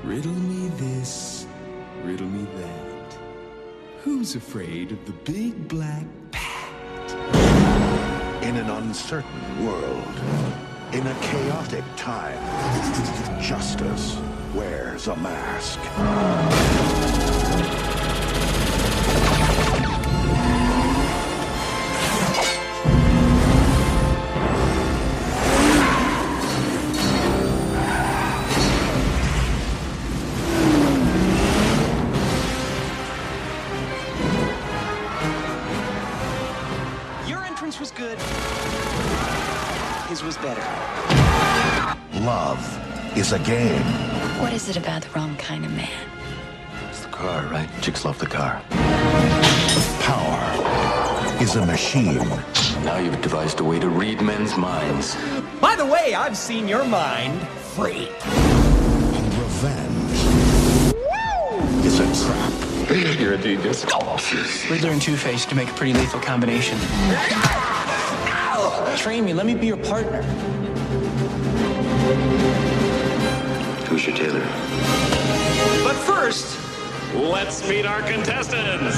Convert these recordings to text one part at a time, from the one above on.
Riddle me this, riddle me that. Who's afraid of the big black bat? In an uncertain world, in a chaotic time, justice wears a mask. Was good. His was better. Love is a game. What is it about the wrong kind of man? It's the car, right? Chicks love the car. Power is a machine. Now you've devised a way to read men's minds. By the way, I've seen your mind free. And revenge is a trap. You're a genius. Riddler and Two-Face can make a pretty lethal combination. Train me, let me be your partner. Who's your tailor? But first, let's meet our contestants.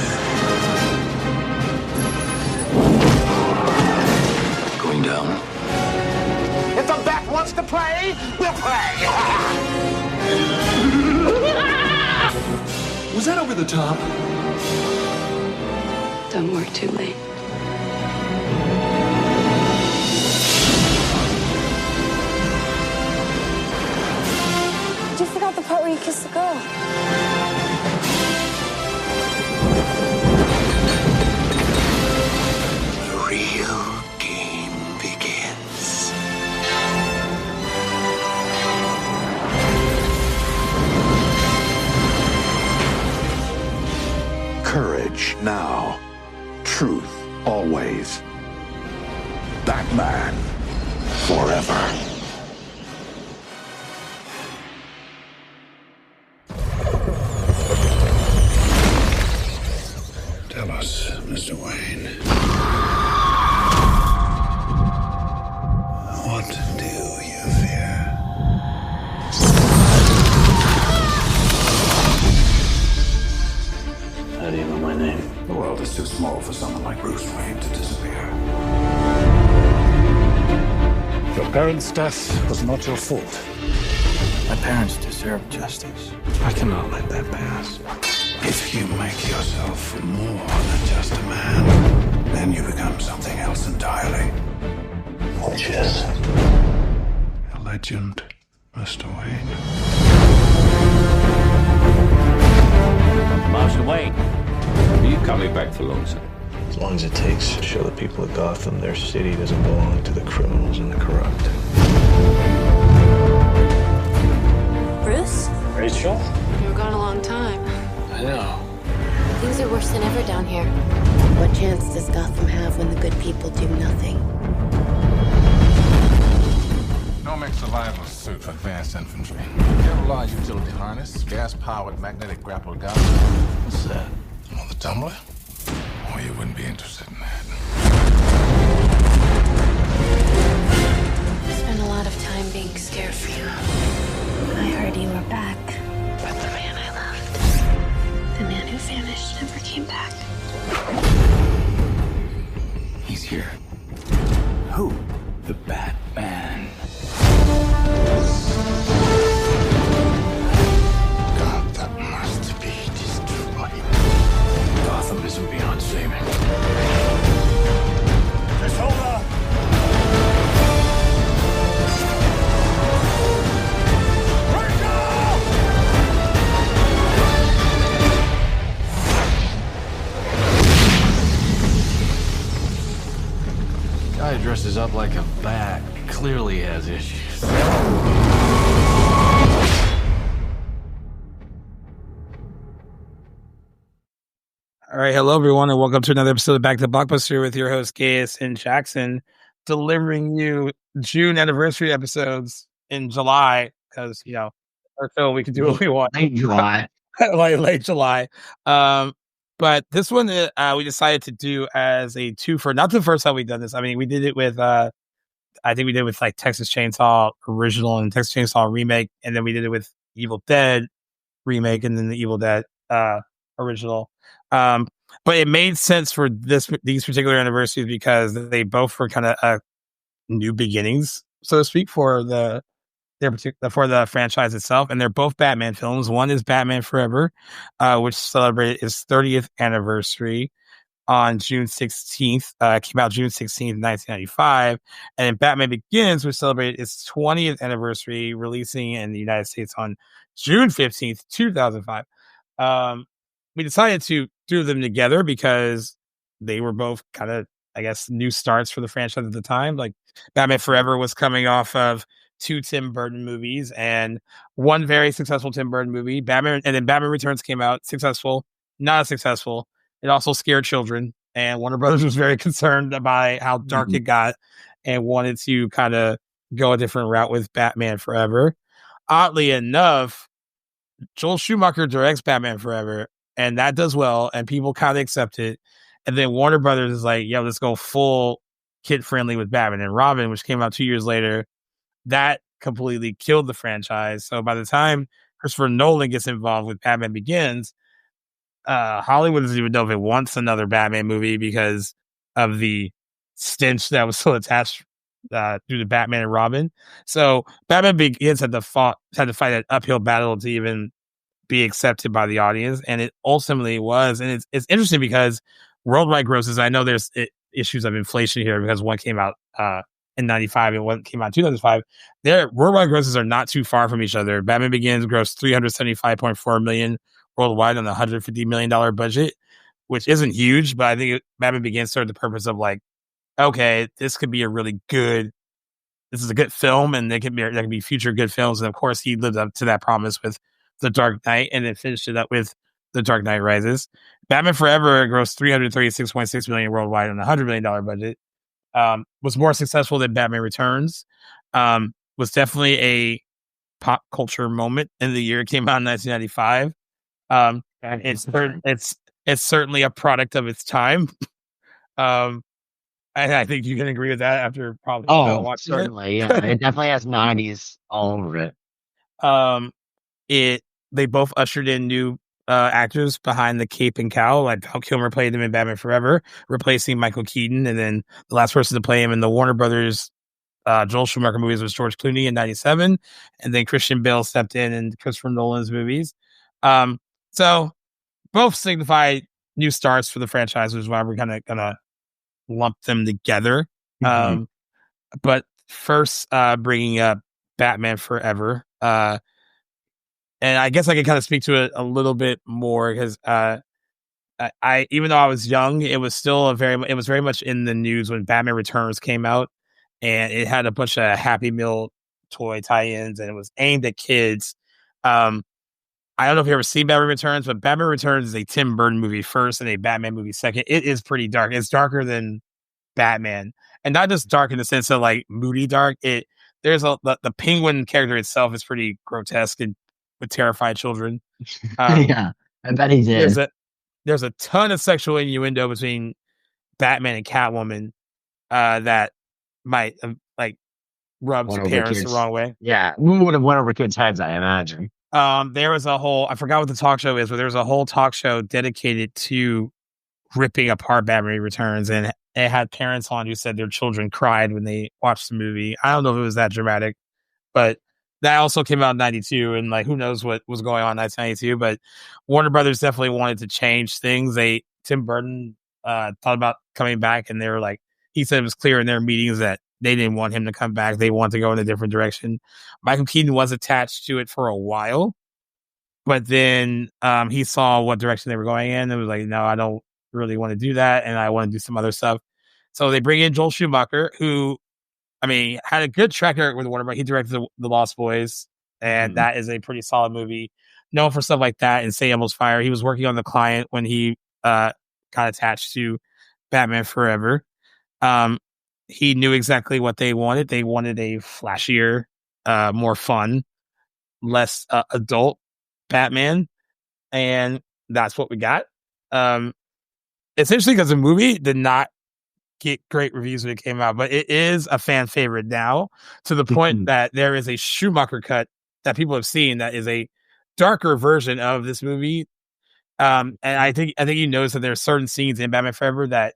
Going down. If the bat wants to play, we'll play. Was that over the top? Don't work too late. You forgot the part where you kissed the girl. The real game begins. Courage now. Truth always. Batman forever. Tell us, Mr. Wayne. What do you fear? How do you know my name? The world is too small for someone like Bruce Wayne to disappear. Your parents' death was not your fault. My parents deserve justice. I cannot let that pass. If you make yourself more than just a man, then you become something else entirely. Which is? A legend, Mr. Wayne. Master Wayne, are you coming back for Lonesome? As long as it takes to show the people of Gotham their city doesn't belong to the criminals and the corrupt. Bruce? Rachel? You were gone a long time. I know. Things are worse than ever down here. What chance does Gotham have when the good people do nothing? Nomec survival suit for advanced infantry. Kevlar utility harness, gas-powered magnetic grapple gun. What's that? Oh, the tumbler? Oh, you wouldn't be interested in that. I spent a lot of time being scared for you. I heard you were back. But the man I loved, the man who vanished, never came back. He's here. Who? The Batman. God, that must be destroyed. Gotham isn't beyond saving. Just hold up! Right now! Guy dresses up like a bat clearly has issues. All right, hello everyone, and welcome to another episode of Back to Blockbuster with your host Gaius and Jackson, delivering you June anniversary episodes in July because or so we can do what we want. Late July. late July. But this one we decided to do as a twofer. Not the first time we've done this. I mean, we did it with I think we did it with like Texas Chainsaw original and Texas Chainsaw remake, and then we did it with Evil Dead remake and then the Evil Dead original. But it made sense for these particular anniversaries because they both were kind of new beginnings, so to speak, for the franchise itself, and they're both Batman films. One is Batman Forever, which celebrated its 30th anniversary on June 16th. Came out June 16th, 1995, and then Batman Begins, which celebrated its 20th anniversary, releasing in the United States on June 15th, 2005. We decided to do them together because they were both kind of, I guess, new starts for the franchise at the time. Like Batman Forever was coming off of 2 Tim Burton movies and 1 very successful Tim Burton movie. And then Batman Returns came out, successful, not as successful. It also scared children, and Warner Brothers was very concerned by how dark it got and wanted to kind of go a different route with Batman Forever. Oddly enough, Joel Schumacher directs Batman Forever, and that does well, and people kind of accept it. And then Warner Brothers is like, yo, let's go full kid-friendly with Batman and Robin, which came out 2 years later. That completely killed the franchise. So by the time Christopher Nolan gets involved with Batman Begins, Hollywood doesn't even know if it wants another Batman movie because of the stench that was still attached due to Batman and Robin. So Batman Begins had to fight an uphill battle to even be accepted by the audience, and it ultimately was. And it's interesting because worldwide grosses, I know there's issues of inflation here because one came out in 95 and one came out in 2005. Their worldwide grosses are not too far from each other. Batman Begins grossed $375.4 million worldwide on a $150 million budget, which isn't huge, but I think Batman Begins served the purpose of like, okay, this is a good film, and there can be future good films. And of course, he lived up to that promise with The Dark Knight, and then finished it up with The Dark Knight Rises. Batman Forever grossed $336.6 million worldwide on a $100 million budget. Was more successful than Batman Returns. Was definitely a pop culture moment in the year. It came out in 1995. It's certainly a product of its time. I think you can agree with that after probably watching certainly, yeah. It definitely has 90s all over it. They both ushered in new actors behind the cape and cowl. Like Val Kilmer played him in Batman Forever, replacing Michael Keaton, and then the last person to play him in the Warner Brothers Joel Schumacher movies was George Clooney in 97, and then Christian Bale stepped in Christopher Nolan's movies. So both signify new starts for the franchise, which is why we're kind of gonna lump them together. But first, bringing up Batman Forever, and I guess I can kind of speak to it a little bit more because I even though I was young, it was still very much in the news when Batman Returns came out, and it had a bunch of Happy Meal toy tie-ins, and it was aimed at kids. I don't know if you ever seen Batman Returns, but Batman Returns is a Tim Burton movie first and a Batman movie second. It is pretty dark. It's darker than Batman, and not just dark in the sense of like moody dark. The Penguin character itself is pretty grotesque and would terrify children. Yeah, I bet he did. There's a ton of sexual innuendo between Batman and Catwoman that might rub parents the wrong way. Yeah, we would have went over kids' heads, I imagine. There was I forgot what the talk show is, but there was a whole talk show dedicated to ripping apart Batman Returns, and it had parents on who said their children cried when they watched the movie. I don't know if it was that dramatic, but that also came out in 92, and who knows what was going on in 1992, but Warner Brothers definitely wanted to change things. Tim Burton thought about coming back, and they were he said it was clear in their meetings that they didn't want him to come back. They wanted to go in a different direction. Michael Keaton was attached to it for a while, but then he saw what direction they were going in and was like, no, I don't really want to do that, and I want to do some other stuff. So they bring in Joel Schumacher, who, had a good track record with Warner Brothers. He directed The Lost Boys, and that is a pretty solid movie. Known for stuff like that and St. Elmo's Fire. He was working on The Client when he got attached to Batman Forever. He knew exactly what they wanted. They wanted a flashier, more fun, less adult Batman, and that's what we got. It's interesting because the movie did not get great reviews when it came out, but it is a fan favorite now, to the point that there is a Schumacher cut that people have seen that is a darker version of this movie. And I think you notice that there's certain scenes in Batman Forever that,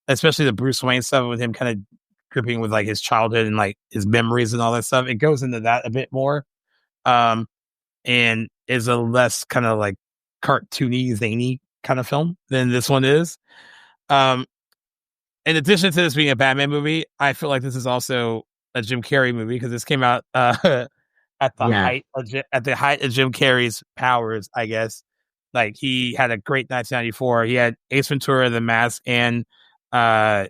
especially the Bruce Wayne stuff with him kind of gripping with like his childhood and like his memories and all that stuff. It goes into that a bit more, and is a less kind of like cartoony, zany kind of film than this one is. In addition to this being a Batman movie, I feel like this is also a Jim Carrey movie because this came out at the height of Jim Carrey's powers, I guess. Like he had a great 1994. He had Ace Ventura, The Mask, and Dumb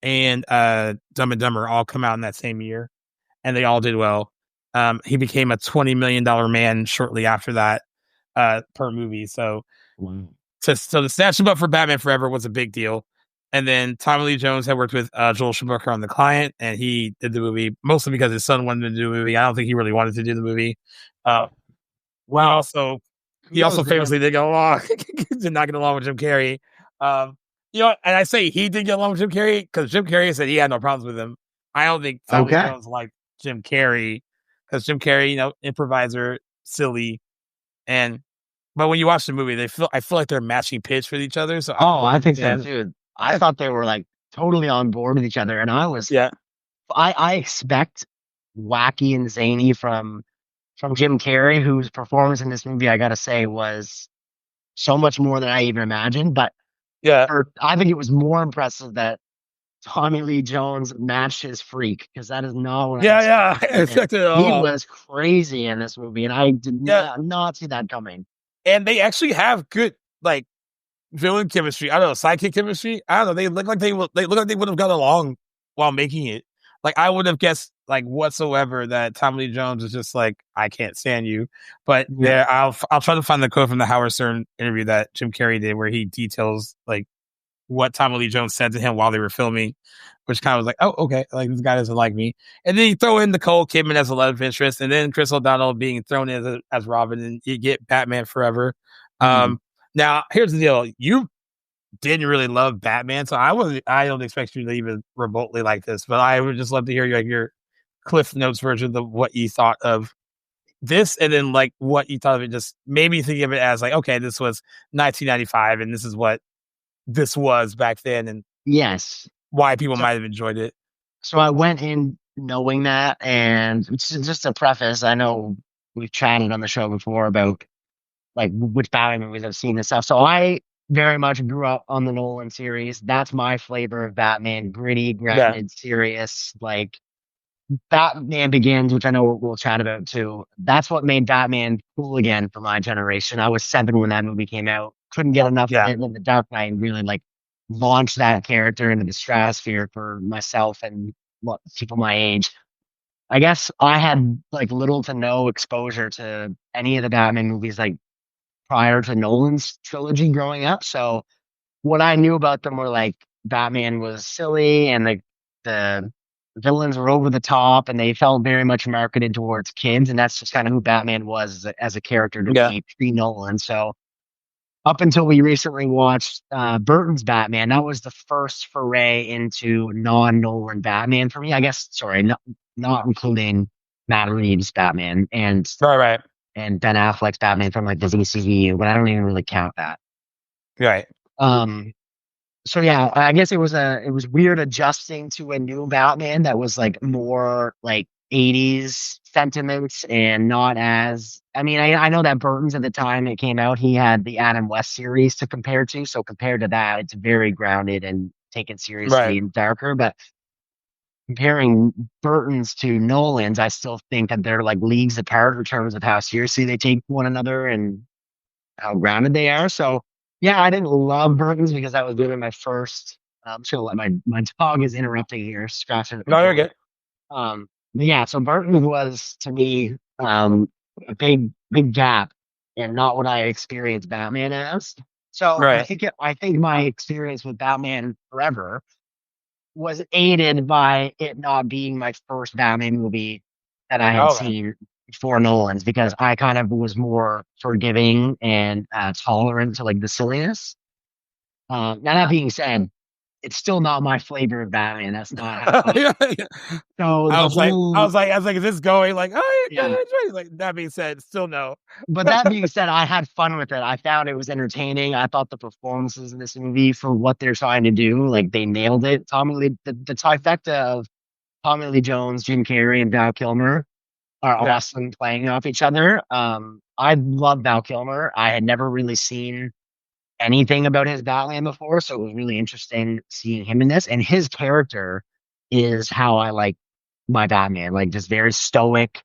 and Dumber all come out in that same year, and they all did well. He became a $20 million man shortly after that per movie. So to snatch him up for Batman Forever was a big deal. And then Tommy Lee Jones had worked with Joel Schumacher on The Client, and he did the movie mostly because his son wanted to do the movie. I don't think he really wanted to do the movie. He also famously did not get along with Jim Carrey. And I say he did get along with Jim Carrey because Jim Carrey said he had no problems with him. I don't think Tommy Lee Jones liked Jim Carrey because Jim Carrey, improviser, silly, but when you watch the movie, I feel like they're matching pitch with each other. So I think so too. I thought they were like totally on board with each other, and I was. Yeah. I expect wacky and zany from Jim Carrey, whose performance in this movie, I gotta say, was so much more than I even imagined. But I think it was more impressive that Tommy Lee Jones matched his freak, because that is not what I expected at all. He was crazy in this movie, and I did not see that coming. And they actually have good like villain chemistry. I don't know, sidekick chemistry. I don't know. They look like they would have got along while making it. Like I would have guessed like whatsoever that Tommy Lee Jones was just like, I can't stand you. But I'll try to find the quote from the Howard Stern interview that Jim Carrey did where he details like what Tommy Lee Jones said to him while they were filming, which kind of was like, oh, okay, like this guy doesn't like me. And then you throw in Nicole Kidman as a love interest, and then Chris O'Donnell being thrown in as Robin, and you get Batman Forever. Now here's the deal: you didn't really love Batman, so I don't expect you to even remotely like this, but I would just love to hear your Cliff Notes version of what you thought of this, and then like what you thought of it. Just maybe thinking of it as like, okay, this was 1995, and this is what this was back then, and why people might have enjoyed it. So I went in knowing that, and just a preface, I know we've chatted on the show before about like which Batman movies I've seen and stuff. So I very much grew up on the Nolan series. That's my flavor of Batman: gritty, grounded, serious. Like Batman Begins, which I know we'll chat about too. That's what made Batman cool again for my generation. I was 7 when that movie came out. Couldn't get enough of it. And The Dark Knight really like launched that character into the stratosphere for myself and people my age. I guess I had like little to no exposure to any of the Batman movies like prior to Nolan's trilogy growing up. So what I knew about them were like Batman was silly, and like the villains were over the top, and they felt very much marketed towards kids, and that's just kind of who Batman was as a character to me pre-Nolan. So up until we recently watched Burton's Batman, that was the first foray into non-Nolan Batman for me. I guess, not including Matt Reeves' Batman and and Ben Affleck's Batman from like the DCEU, but I don't even really count that. Right. So yeah, I guess it was weird adjusting to a new Batman that was like more like 80s sentiments and not as, I mean, I know that Burton's at the time it came out, he had the Adam West series to compare to. So compared to that, it's very grounded and taken seriously and darker. But comparing Burton's to Nolan's, I still think that they're like leagues apart in terms of how seriously they take one another and how grounded they are. So yeah, I didn't love Burton's because that was really my first. I'm just gonna let my dog is interrupting here, scratching. No, you're good. But yeah, so Burton was to me a big gap and not what I experienced Batman as. So I think my experience with Batman Forever was aided by it not being my first Batman movie that I had seen before Nolan's, because I kind of was more forgiving and tolerant to like the silliness. Now that being said, it's still not my flavor of Batman. That's not how. So I was like, is this going like? Oh, Yeah. Like that being said, still no. But that being said, I had fun with it. I found it was entertaining. I thought the performances in this movie for what they're trying to do, like they nailed it. The trifecta of Tommy Lee Jones, Jim Carrey, and Val Kilmer are awesome playing off each other. I love Val Kilmer. I had never really seen anything about his Batman before, so it was really interesting seeing him in this. And his character is how I like my Batman, like just very stoic,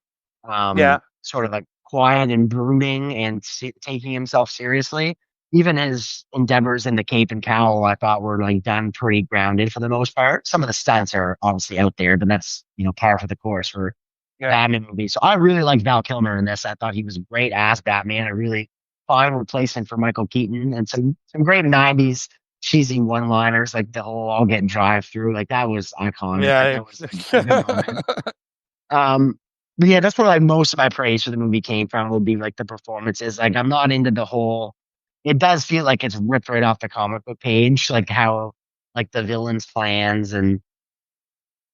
sort of like quiet and brooding and taking himself seriously. Even his endeavors in the cape and cowl, I thought were like done pretty grounded for the most part. Some of the stunts are obviously out there, but that's par for the course for Batman movies. So I really like Val Kilmer in this. I thought he was a great ass Batman. A really fine replacement for Michael Keaton, and some great '90s cheesy one-liners like the whole "I'll get drive through." Like that was iconic. Yeah, that was a good moment. But yeah, that's where like most of my praise for the movie came from. Would be like the performances. Like I'm not into the whole. It does feel like it's ripped right off the comic book page, like how like the villain's plans and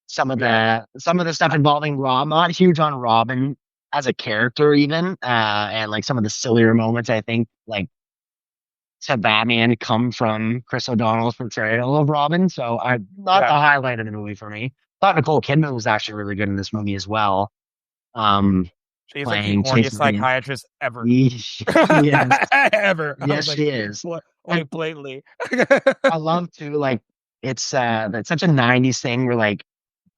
some of the stuff involving Rob. I'm not huge on Robin as a character even, and like some of the sillier moments I think like to Batman come from Chris O'Donnell's portrayal of Robin. So I'm not the highlight of the movie for me. Thought Nicole Kidman was actually really good in this movie as well. She's like the horniest psychiatrist ever. Ever. Yes, she is. Like blatantly. I love to like it's that's such a '90s thing where like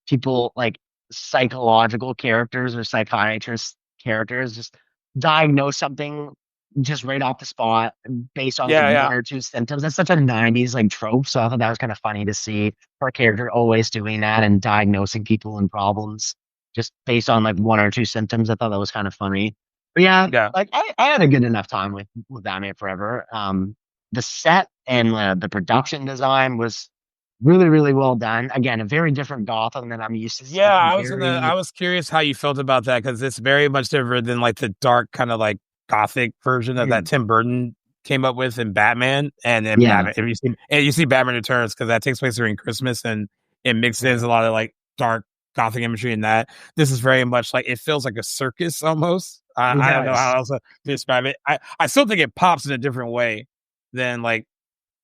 people like psychological characters or psychiatrist characters just diagnose something just right off the spot based on one or two symptoms. That's such a '90s like trope. So I thought that was kind of funny to see her character always doing that and diagnosing people and problems just based on like one or two symptoms. I thought that was kind of funny. But like I had a good enough time with Batman Forever. The set and the production design was really, really well done. Again, a very different Gotham than I'm used to seeing. Yeah, I was curious how you felt about that because it's very much different than like the dark kind of like gothic version of that Tim Burton came up with in Batman and then Batman. If you see Batman Returns because that takes place during Christmas and it mixes a lot of like dark gothic imagery in that. This is very much like it feels like a circus almost. I don't know how else to describe it. I still think it pops in a different way than like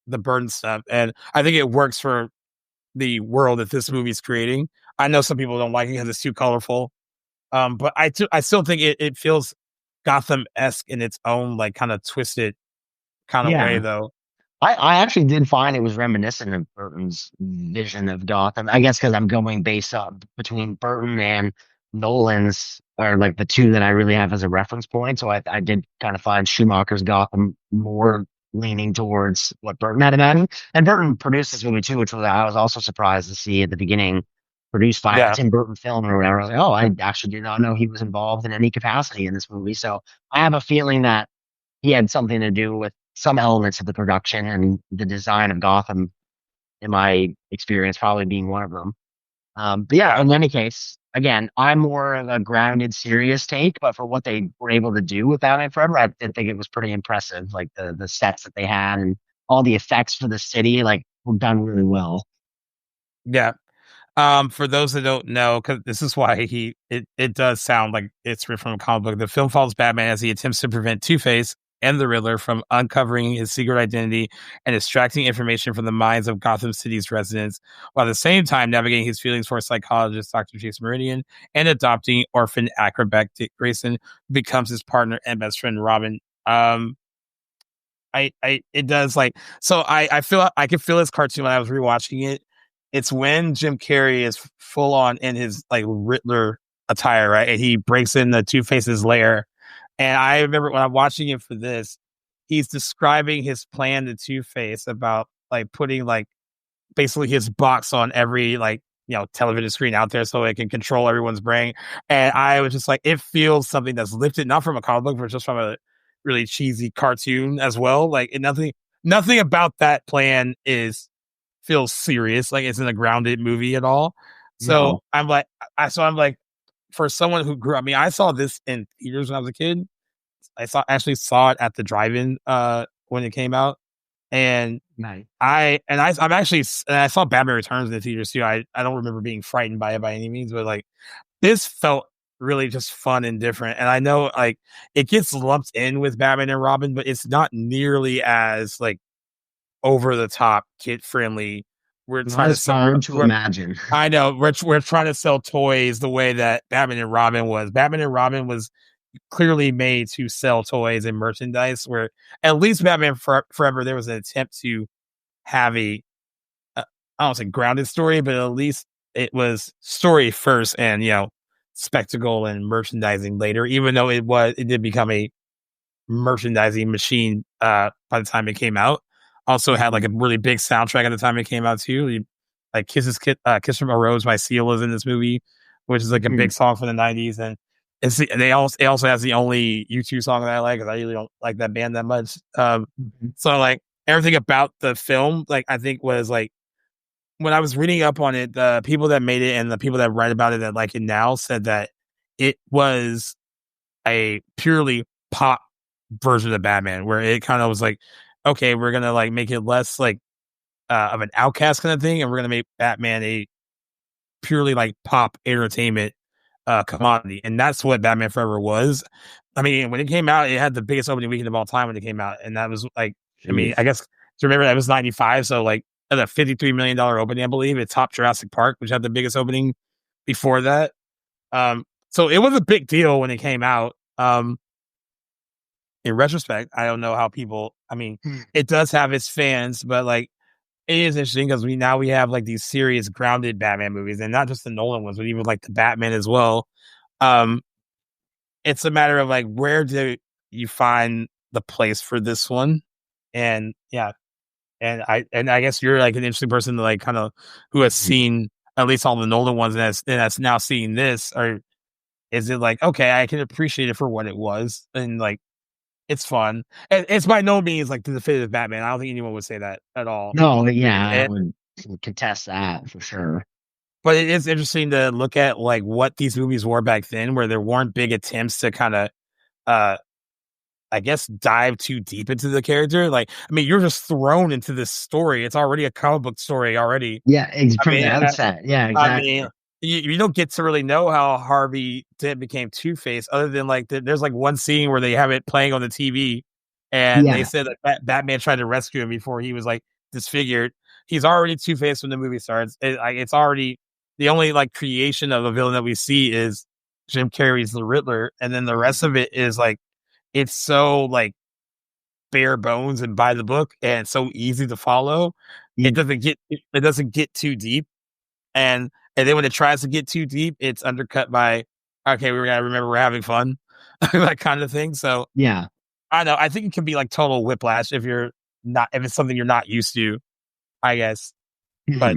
the Burton stuff, and I think it works for the world that this movie is creating. I know some people don't like it because it's too colorful, but I still think it feels Gotham-esque in its own like kind of twisted kind of way, though. I actually did find it was reminiscent of Burton's vision of Gotham. I guess because I'm going based up between Burton and Nolan's are like the two that I really have as a reference point. So I did kind of find Schumacher's Gotham more leaning towards what Burton had imagined. And Burton produced this movie too, which I was also surprised to see at the beginning, produced by a Tim Burton film or whatever. I was like, oh, I actually did not know he was involved in any capacity in this movie. So I have a feeling that he had something to do with some elements of the production and the design of Gotham, in my experience, probably being one of them. But yeah, in any case, again, I'm more of a grounded, serious take, but for what they were able to do with Batman Forever, I did think it was pretty impressive. Like the sets that they had and all the effects for the city, like were done really well. Yeah. For those that don't know, because this is why it does sound like it's from a comic book. The film follows Batman as he attempts to prevent Two-Face and the Riddler from uncovering his secret identity and extracting information from the minds of Gotham City's residents, while at the same time navigating his feelings for psychologist Dr. Chase Meridian and adopting orphan acrobat Dick Grayson, who becomes his partner and best friend Robin. It does like so. I feel I could feel this cartoon when I was rewatching it. It's when Jim Carrey is full on in his like Riddler attire, right? And he breaks in the Two-Face's lair. And I remember when I'm watching him for this, he's describing his plan to Two-Face about like putting like basically his box on every like, television screen out there so it can control everyone's brain. And I was just like, it feels something that's lifted, not from a comic book, but just from a really cheesy cartoon as well. Like nothing about that plan feels serious. Like it's in a grounded movie at all. So I'm like, for someone who grew up, I saw this in theaters when I was a kid. I actually saw it at the drive-in when it came out. And Nice. I'm actually, and I saw Batman Returns in the theaters too. I don't remember being frightened by it by any means, but like this felt really just fun and different. And I know like it gets lumped in with Batman and Robin, but it's not nearly as like over the top, kid friendly. We're trying to sell. Hard to imagine. I know we're trying to sell toys the way that Batman and Robin was. Batman and Robin was clearly made to sell toys and merchandise. Where at least Batman Forever, there was an attempt to have I don't say grounded story, but at least it was story first, and spectacle and merchandising later. Even though it did become a merchandising machine by the time it came out. Also had like a really big soundtrack at the time it came out too. Like Kiss from a Rose by Seal is in this movie, which is like a big song from the 90s. And it also has the only U2 song that I like, because I really don't like that band that much. So like everything about the film, like I think was like, when I was reading up on it, the people that made it and the people that write about it that like it now said that it was a purely pop version of Batman, where it kind of was like, okay, we're gonna like make it less like of an outcast kind of thing, and we're gonna make Batman a purely like pop entertainment commodity, and that's what Batman Forever was. I mean, when it came out, it had the biggest opening weekend of all time when it came out, and that was like, I mean, I guess to remember that was 95, so like at a $53 million opening, I believe it topped Jurassic Park, which had the biggest opening before that. So it was a big deal when it came out. In retrospect, I don't know how people, I mean, it does have its fans, but like it is interesting because we have like these serious grounded Batman movies, and not just the Nolan ones, but even like the Batman as well. It's a matter of like, where do you find the place for this one? And I guess you're like an interesting person to like kind of who has seen at least all the Nolan ones and that's now seeing this, or is it like, okay, I can appreciate it for what it was, and like it's fun. And it's by no means like the definitive Batman. I don't think anyone would say that at all. No, yeah, I would contest that for sure. But it is interesting to look at like what these movies were back then, where there weren't big attempts to kind of, I guess, dive too deep into the character. Like, I mean, you're just thrown into this story. It's already a comic book story already. Yeah, from the outset. Yeah, exactly. I mean, you don't get to really know how Harvey Dent became Two-Face, other than like there's like one scene where they have it playing on the TV, and they said that Batman tried to rescue him before he was like disfigured. He's already Two-Face when the movie starts. It's already the only like creation of a villain that we see is Jim Carrey's the Riddler, and then the rest of it is like, it's so like bare bones and by the book and so easy to follow. It doesn't get too deep, and then when it tries to get too deep, it's undercut by, okay, we gotta remember we're having fun, that kind of thing. So yeah, I know. I think it can be like total whiplash if it's something you're not used to, I guess. But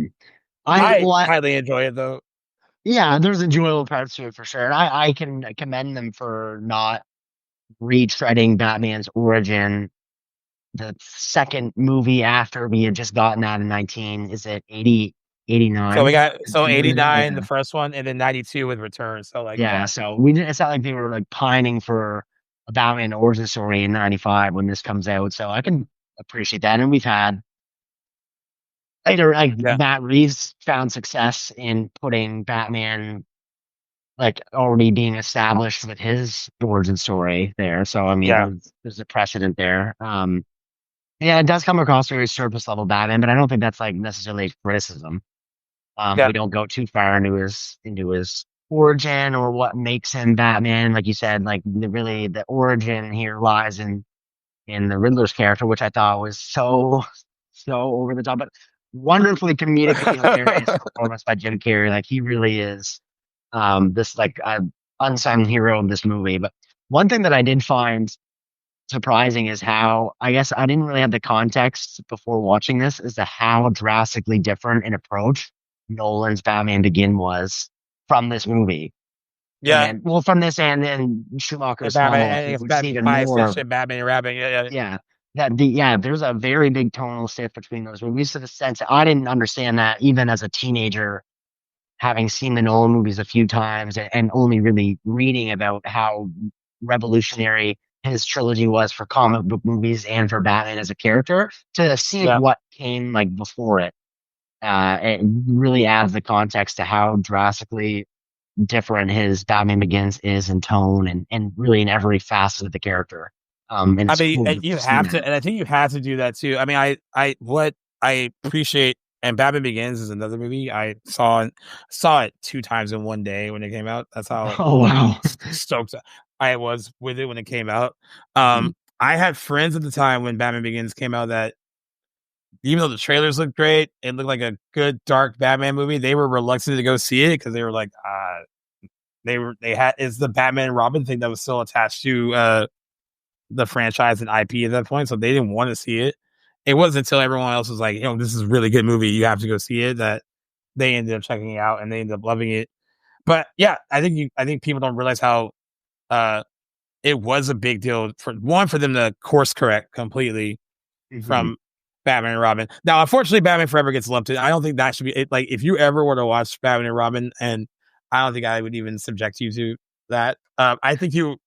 I highly enjoy it though. Yeah, there's enjoyable parts to it for sure, and I can commend them for not retreading Batman's origin. The second movie after we had just gotten that in 89. So we got 89, the first one, and then 92 with Return. So like, so we didn't. It's not like they were like pining for a Batman origin story in 95 when this comes out. So I can appreciate that. And we've had later, like Matt Reeves found success in putting Batman like already being established with his origin story there. So I mean, there's a precedent there. It does come across very surface level Batman, but I don't think that's like necessarily a criticism. We don't go too far into his origin or what makes him Batman. Like you said, like the origin here lies in the Riddler's character, which I thought was so over the top, but wonderfully comedically hilarious performance by Jim Carrey. Like he really is this like unsung hero of this movie. But one thing that I did find surprising is how, I guess I didn't really have the context before watching this, as to how drastically different in approach Nolan's Batman Begin was from this movie. From this and then Schumacher's Batman, Batman Batman Rabbit. There's a very big tonal shift between those movies, to the sense that I didn't understand that even as a teenager, having seen the Nolan movies a few times and only really reading about how revolutionary his trilogy was for comic book movies and for Batman as a character, to see what came like before it. It really adds the context to how drastically different his Batman Begins is in tone and really in every facet of the character. And I mean, cool and you have to, and I think you have to do that too. I mean, what I appreciate, and Batman Begins is another movie I saw it 2 times in one day when it came out. That's how stoked I was with it when it came out. I had friends at the time when Batman Begins came out that even though the trailers looked great, it looked like a good dark Batman movie. They were reluctant to go see it because they were like, it's the Batman and Robin thing that was still attached to the franchise and IP at that point, so they didn't want to see it. It wasn't until everyone else was like, this is a really good movie, you have to go see it, that they ended up checking it out and they ended up loving it. But yeah, I think people don't realize how it was a big deal for them to course correct completely from Batman and Robin. Now, unfortunately, Batman Forever gets lumped in. I don't think that should be it. Like, if you ever were to watch Batman and Robin, and I don't think I would even subject you to that. I think you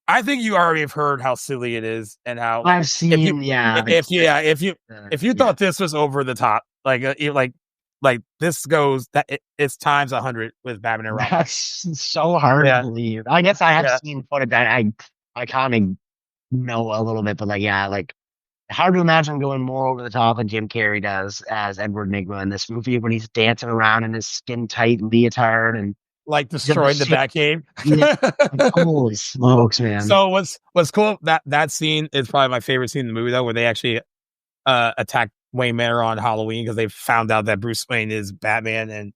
already have heard how silly it is and how I've seen. If you thought this was over the top, like this goes that it's times 100 with Batman and Robin. That's so hard to believe. I guess I have seen footage that I kind of know a little bit, but hard to imagine going more over the top than Jim Carrey does as Edward Nygma in this movie when he's dancing around in his skin tight leotard and destroying the Batcave. Holy smokes, man! So what's cool, that scene is probably my favorite scene in the movie, though, where they actually attack Wayne Manor on Halloween because they found out that Bruce Wayne is Batman, and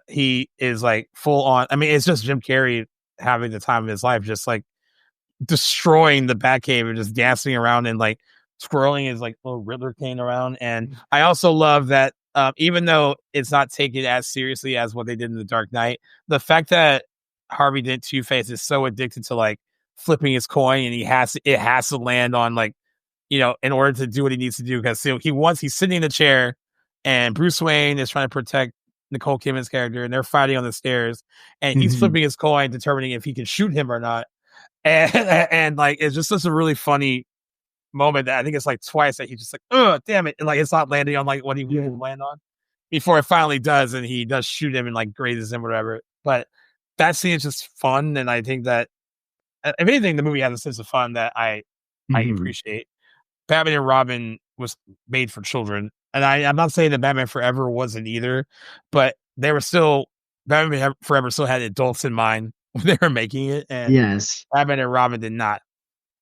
he is like full on. I mean, it's just Jim Carrey having the time of his life, just like destroying the Batcave and just dancing around and like twirling his like little Riddler cane around. And I also love that. Even though it's not taken as seriously as what they did in The Dark Knight, the fact that Harvey Dent Two-Face is so addicted to like flipping his coin, and it has to land on in order to do what he needs to do, because he's sitting in the chair, and Bruce Wayne is trying to protect Nicole Kidman's character, and they're fighting on the stairs, and he's flipping his coin, determining if he can shoot him or not, and like it's just such a really funny moment that I think it's like twice that he's just like, oh damn it, and like it's not landing on like what he would land on before it finally does, and he does shoot him and like grazes him or whatever. But that scene is just fun, and I think that if anything, the movie has a sense of fun that I appreciate. Batman and Robin was made for children, and I'm not saying that Batman Forever wasn't either, but Batman Forever still had adults in mind when they were making it, and Batman and Robin did not.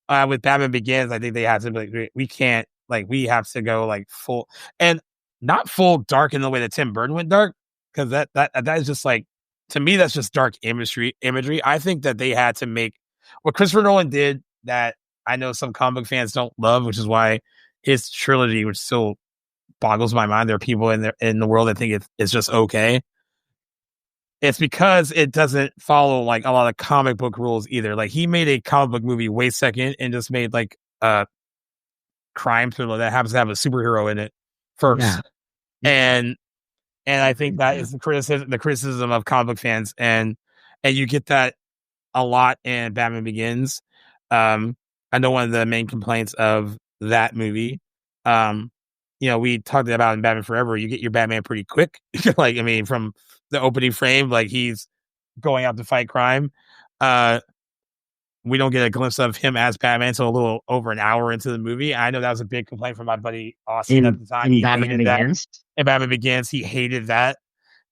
With Batman Begins, I think they had to be like, we can't, like, we have to go like full, and not full dark in the way that Tim Burton went dark, because that is just like, to me, that's just dark imagery. I think that they had to make what Christopher Nolan did that I know some comic book fans don't love, which is why his trilogy, which still boggles my mind, there are people in the world that think it's just okay. It's because it doesn't follow like a lot of comic book rules either. Like, he made a comic book movie way second and just made like a crime thriller that happens to have a superhero in it first. And I think that is the criticism of comic book fans, and you get that a lot in Batman Begins. I know one of the main complaints of that movie, we talked about in Batman Forever, you get your Batman pretty quick. Like, I mean, from the opening frame, like he's going out to fight crime. We don't get a glimpse of him as Batman until a little over an hour into the movie. I know that was a big complaint from my buddy Austin at the time. In Batman Begins? In Batman Begins, he hated that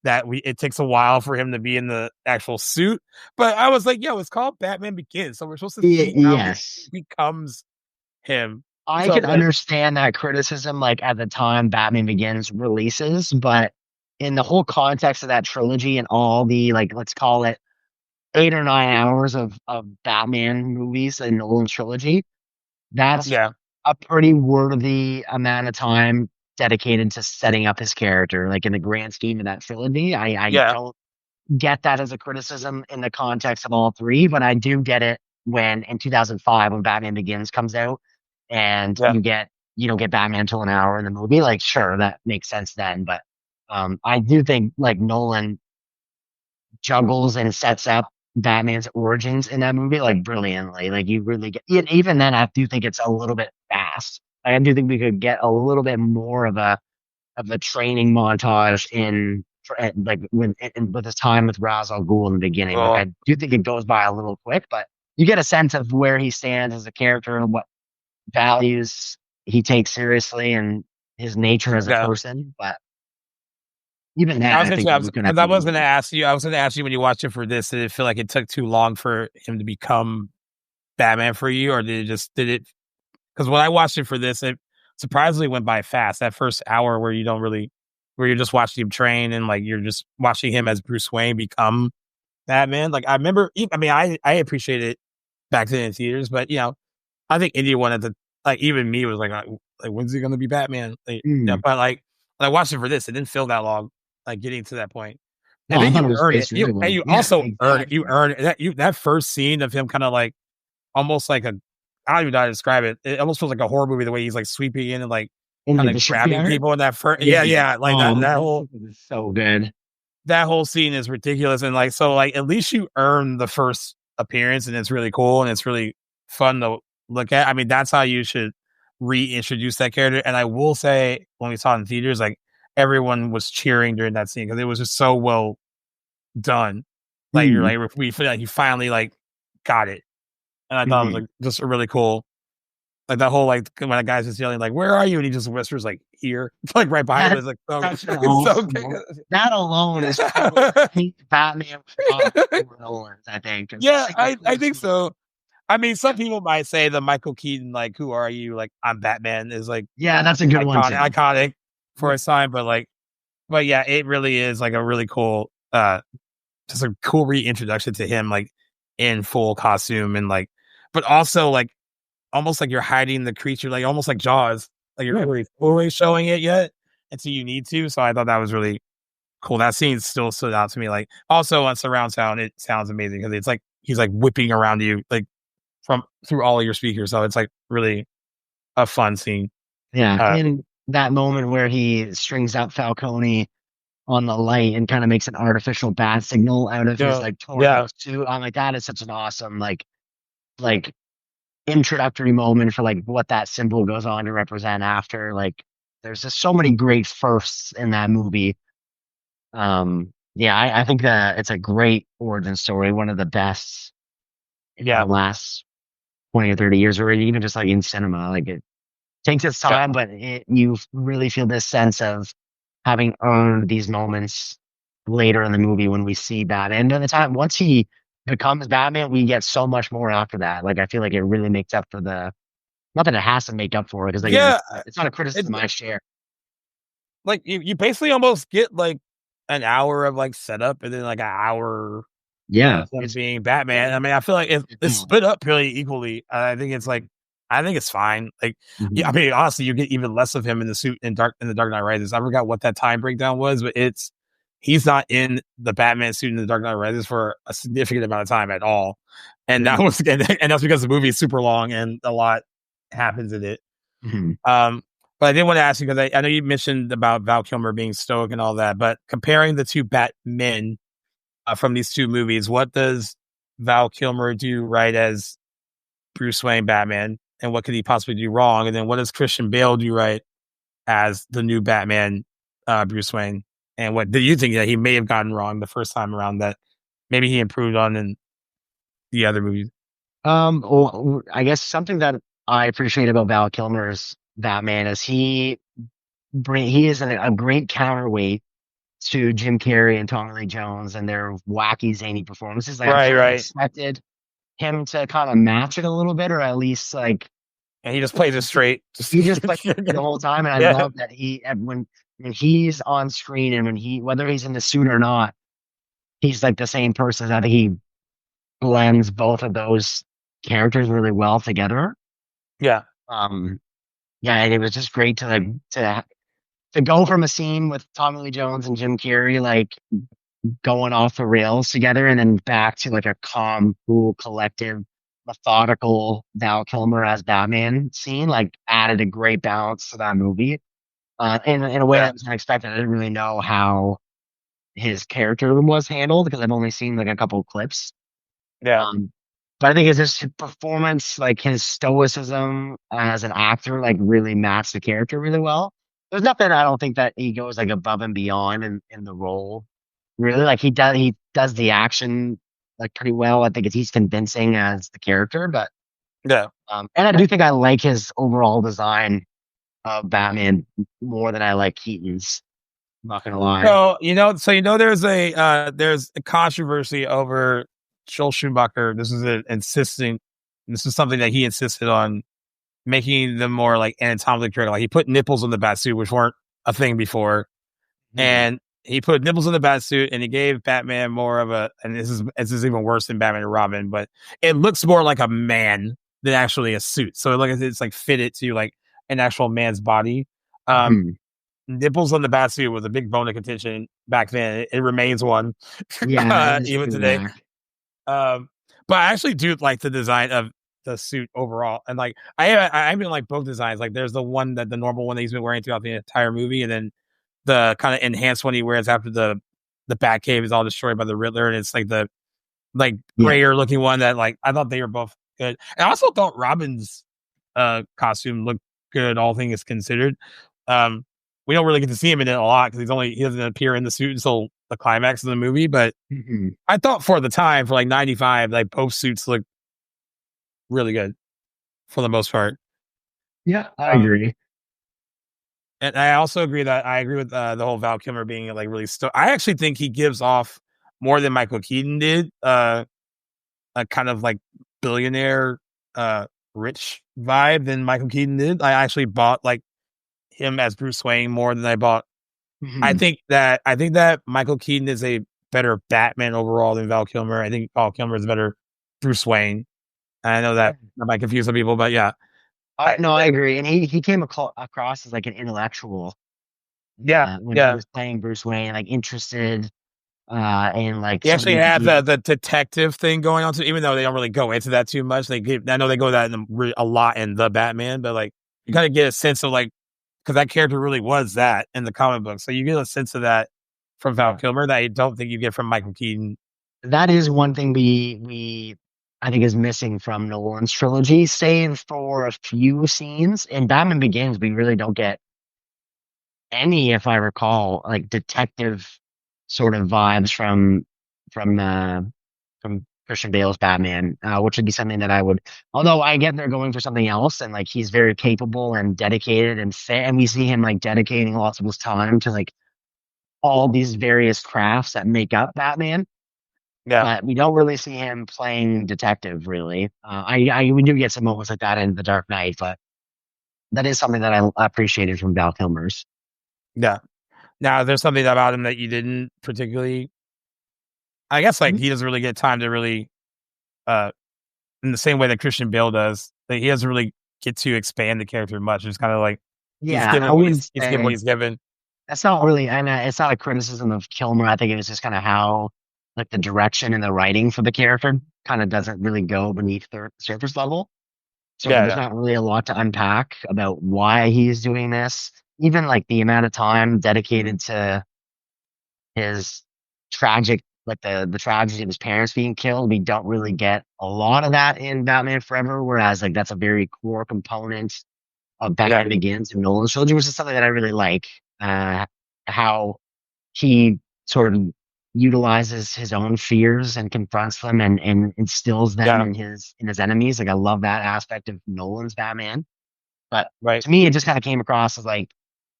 it takes a while for him to be in the actual suit. But I was like, yo, it's called Batman Begins, so we're supposed to see how he becomes him. I could understand that criticism, like at the time Batman Begins releases, but in the whole context of that trilogy and all the, like, let's call it 8 or 9 hours of Batman movies in Nolan's trilogy, that's a pretty worthy amount of time dedicated to setting up his character, like in the grand scheme of that trilogy. I don't get that as a criticism in the context of all three, but I do get it when in 2005 when Batman Begins comes out and you don't get Batman until an hour in the movie. Like, sure, that makes sense then, but I do think like Nolan juggles and sets up Batman's origins in that movie like brilliantly. Like you really get, even then, I do think it's a little bit fast. I do think we could get a little bit more of a training montage like with his time with Ra's al Ghul in the beginning. Like I do think it goes by a little quick, but you get a sense of where he stands as a character and what values he takes seriously and his nature as a person. But even that, I was going to ask you when you watched it for this, did it feel like it took too long for him to become Batman for you, or did it? Because when I watched it for this, it surprisingly went by fast. That first hour where you're just watching him train and like you're just watching him as Bruce Wayne become Batman. Like I remember, I appreciate it back then in theaters, but I think anyone even me was like when's he going to be Batman? But like when I watched it for this, it didn't feel that long. Like getting to that point, and then you earn it. You also earn it. You earn it. That first scene of him kind of like almost like I don't even know how to describe it. It almost feels like a horror movie the way he's like sweeping in and like kind of grabbing people in that first. Yeah. Like that whole is so good. That whole scene is ridiculous, and like so like at least you earn the first appearance, and it's really cool and it's really fun to look at. I mean, that's how you should reintroduce that character. And I will say, when we saw it in theaters, like everyone was cheering during that scene because it was just so well done. Like you're like, we feel like he finally like got it, and I thought it was like just really cool. Like that whole like when a guy's just yelling like, "Where are you?" and he just whispers like, "Here," like right behind him. It's like so good. That alone is Batman Nolan, I think. Yeah, I think so. I mean, some people might say the Michael Keaton like, "Who are you?" like, "I'm Batman" is like, yeah, that's a good one. Iconic for a sign, but yeah, it really is like a really cool, just a cool reintroduction to him, like in full costume and like, but also like almost like you're hiding the creature, like almost like Jaws, like you're really fully showing it yet until you need to. So I thought that was really cool. That scene still stood out to me. Like also on surround sound, it sounds amazing because it's like he's like whipping around you like through all of your speakers. So it's like really a fun scene. Yeah, and that moment where he strings out Falcone on the light and kind of makes an artificial bat signal out of his like torso suit. I'm like, that is such an awesome like introductory moment for like what that symbol goes on to represent after. Like there's just so many great firsts in that movie. I think that it's a great origin story, one of the best in the last 20 or 30 years, or even just like in cinema. Like it takes its time, but you really feel this sense of having earned these moments later in the movie when we see Batman. And the time once he becomes Batman, we get so much more after that. Like I feel like it really makes up for not that it has to make up for it, because like it's not a criticism I share. Like you basically almost get like an hour of like setup and then like an hour of being Batman. I mean, I feel like it's split up pretty equally. I think it's fine. Like, I mean, honestly, you get even less of him in the suit in the Dark Knight Rises. I forgot what that time breakdown was, but he's not in the Batman suit in the Dark Knight Rises for a significant amount of time at all. And that was, and that's because the movie is super long and a lot happens in it. But I did want to ask you, because I know you mentioned about Val Kilmer being stoic and all that, but comparing the two Batmen from these two movies, what does Val Kilmer do right as Bruce Wayne Batman, and what could he possibly do wrong? And then what does Christian Bale do right as the new Batman Bruce Wayne? And what do you think that he may have gotten wrong the first time around that maybe he improved on in the other movies? Well, I guess something that I appreciate about Val Kilmer's Batman is he is a great counterweight to Jim Carrey and Tommy Lee Jones and their wacky, zany performances. Like, I expected him to kind of match it a little bit, or at least like. And he just plays it straight. He just plays it the whole time, and I love that when he's on screen and whether he's in the suit or not, he's like the same person. I think he blends both of those characters really well together. Yeah. And it was just great to go from a scene with Tommy Lee Jones and Jim Carrey like going off the rails together, and then back to like a calm, cool, collective, methodical Val Kilmer as Batman scene. Like added a great balance to that movie. In a way that was unexpected. I didn't really know how his character was handled because I've only seen like a couple of clips Yeah. But I think it's just his performance, like his stoicism as an actor, like really matched the character really well. There's nothing I don't think that he goes like above and beyond in the role. Really, like he does the action like pretty well. I think he's convincing as the character, but Yeah. and I do think I like his overall design of Batman more than I like Keaton's. I'm not gonna lie. So there's a controversy over Joel Schumacher. This is something that he insisted on making them more like anatomically correct. Like he put nipples on the batsuit, which weren't a thing before, and he put nipples on the batsuit, and he gave Batman more of a. And this is even worse than Batman and Robin, but it looks more like a man than actually a suit. So it's like fitted to like an actual man's body. Nipples on the batsuit was a big bone of contention back then. It remains one, even today. But I actually do like the design of the suit overall, and like I even like both designs. Like there's the normal one that he's been wearing throughout the entire movie, and then the kind of enhanced one he wears after the Batcave is all destroyed by the Riddler, and it's like the grayer looking one that like I thought they were both good. And I also thought Robin's costume looked good, all things considered. We don't really get to see him in it a lot because he doesn't appear in the suit until the climax of the movie. But I thought for the time, for like 95, like both suits look really good for the most part. Yeah, I agree. And I also agree with the whole Val Kilmer being like really I actually think he gives off more than Michael Keaton did, a kind of like billionaire, rich vibe than Michael Keaton did. I actually bought like him as Bruce Wayne more than I bought. I think that Michael Keaton is a better Batman overall than Val Kilmer. I think Val Kilmer is a better Bruce Wayne. I know that might confuse some people, but yeah. I agree. And he came across as like an intellectual. When he was playing Bruce Wayne, like interested in like. He actually had the detective thing going on too, even though they don't really go into that too much. I know they go that a lot in the Batman, but like you kind of get a sense of like, because that character really was that in the comic book. So you get a sense of that from Val Kilmer that I don't think you get from Michael Keaton. That is one thing we I think is missing from Nolan's trilogy, save for a few scenes. In Batman Begins, we really don't get any, if I recall, like detective sort of vibes from Christian Bale's Batman, which would be something that I would, although I get they're going for something else, and like he's very capable and dedicated and we see him like dedicating lots of his time to like all these various crafts that make up Batman. Yeah, but we don't really see him playing detective really. We do get some moments like that in The Dark Knight, but that is something that I appreciated from Val Kilmer's. Yeah. Now, there's something about him that you didn't particularly. I guess like he doesn't really get time to really, in the same way that Christian Bale does. Like, he doesn't really get to expand the character much. It's kind of like he's given what he's given. That's not really, and it's not a criticism of Kilmer. I think it was just kind of how like the direction and the writing for the character kind of doesn't really go beneath the surface level. So there's not really a lot to unpack about why he's doing this. Even like the amount of time dedicated to his tragic, like the tragedy of his parents being killed, we don't really get a lot of that in Batman Forever. Whereas like that's a very core component of Batman Begins and Nolan's trilogy, which is something that I really like. How he sort of utilizes his own fears and confronts them and instills them in his enemies. Like I love that aspect of Nolan's Batman. But to me, it just kind of came across as like,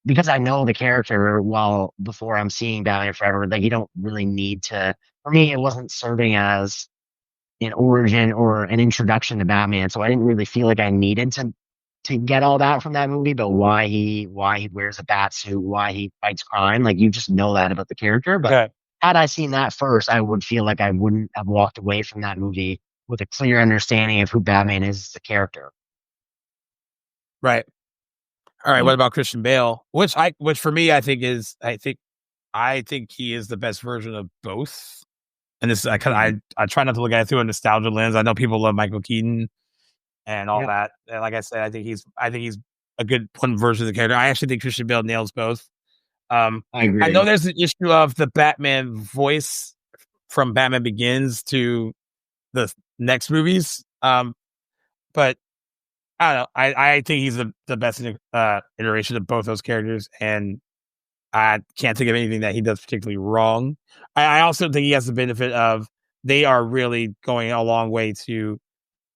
because I know the character well before I'm seeing Batman Forever, like you don't really need to. For me, it wasn't serving as an origin or an introduction to Batman, so I didn't really feel like I needed to get all that from that movie. But why he wears a bat suit, why he fights crime, like you just know that about the character. But had I seen that first, I would feel like I wouldn't have walked away from that movie with a clear understanding of who Batman is as a character. Right. All right. What about Christian Bale? Which for me, I think he is the best version of both. And this, I try not to look at it through a nostalgia lens. I know people love Michael Keaton and all that. And like I said, I think he's a good one version of the character. I actually think Christian Bale nails both. I agree. I know there's an issue of the Batman voice from Batman Begins to the next movies. But I don't know. I think he's the best iteration of both those characters, and I can't think of anything that he does particularly wrong. I also think he has the benefit of they are really going a long way to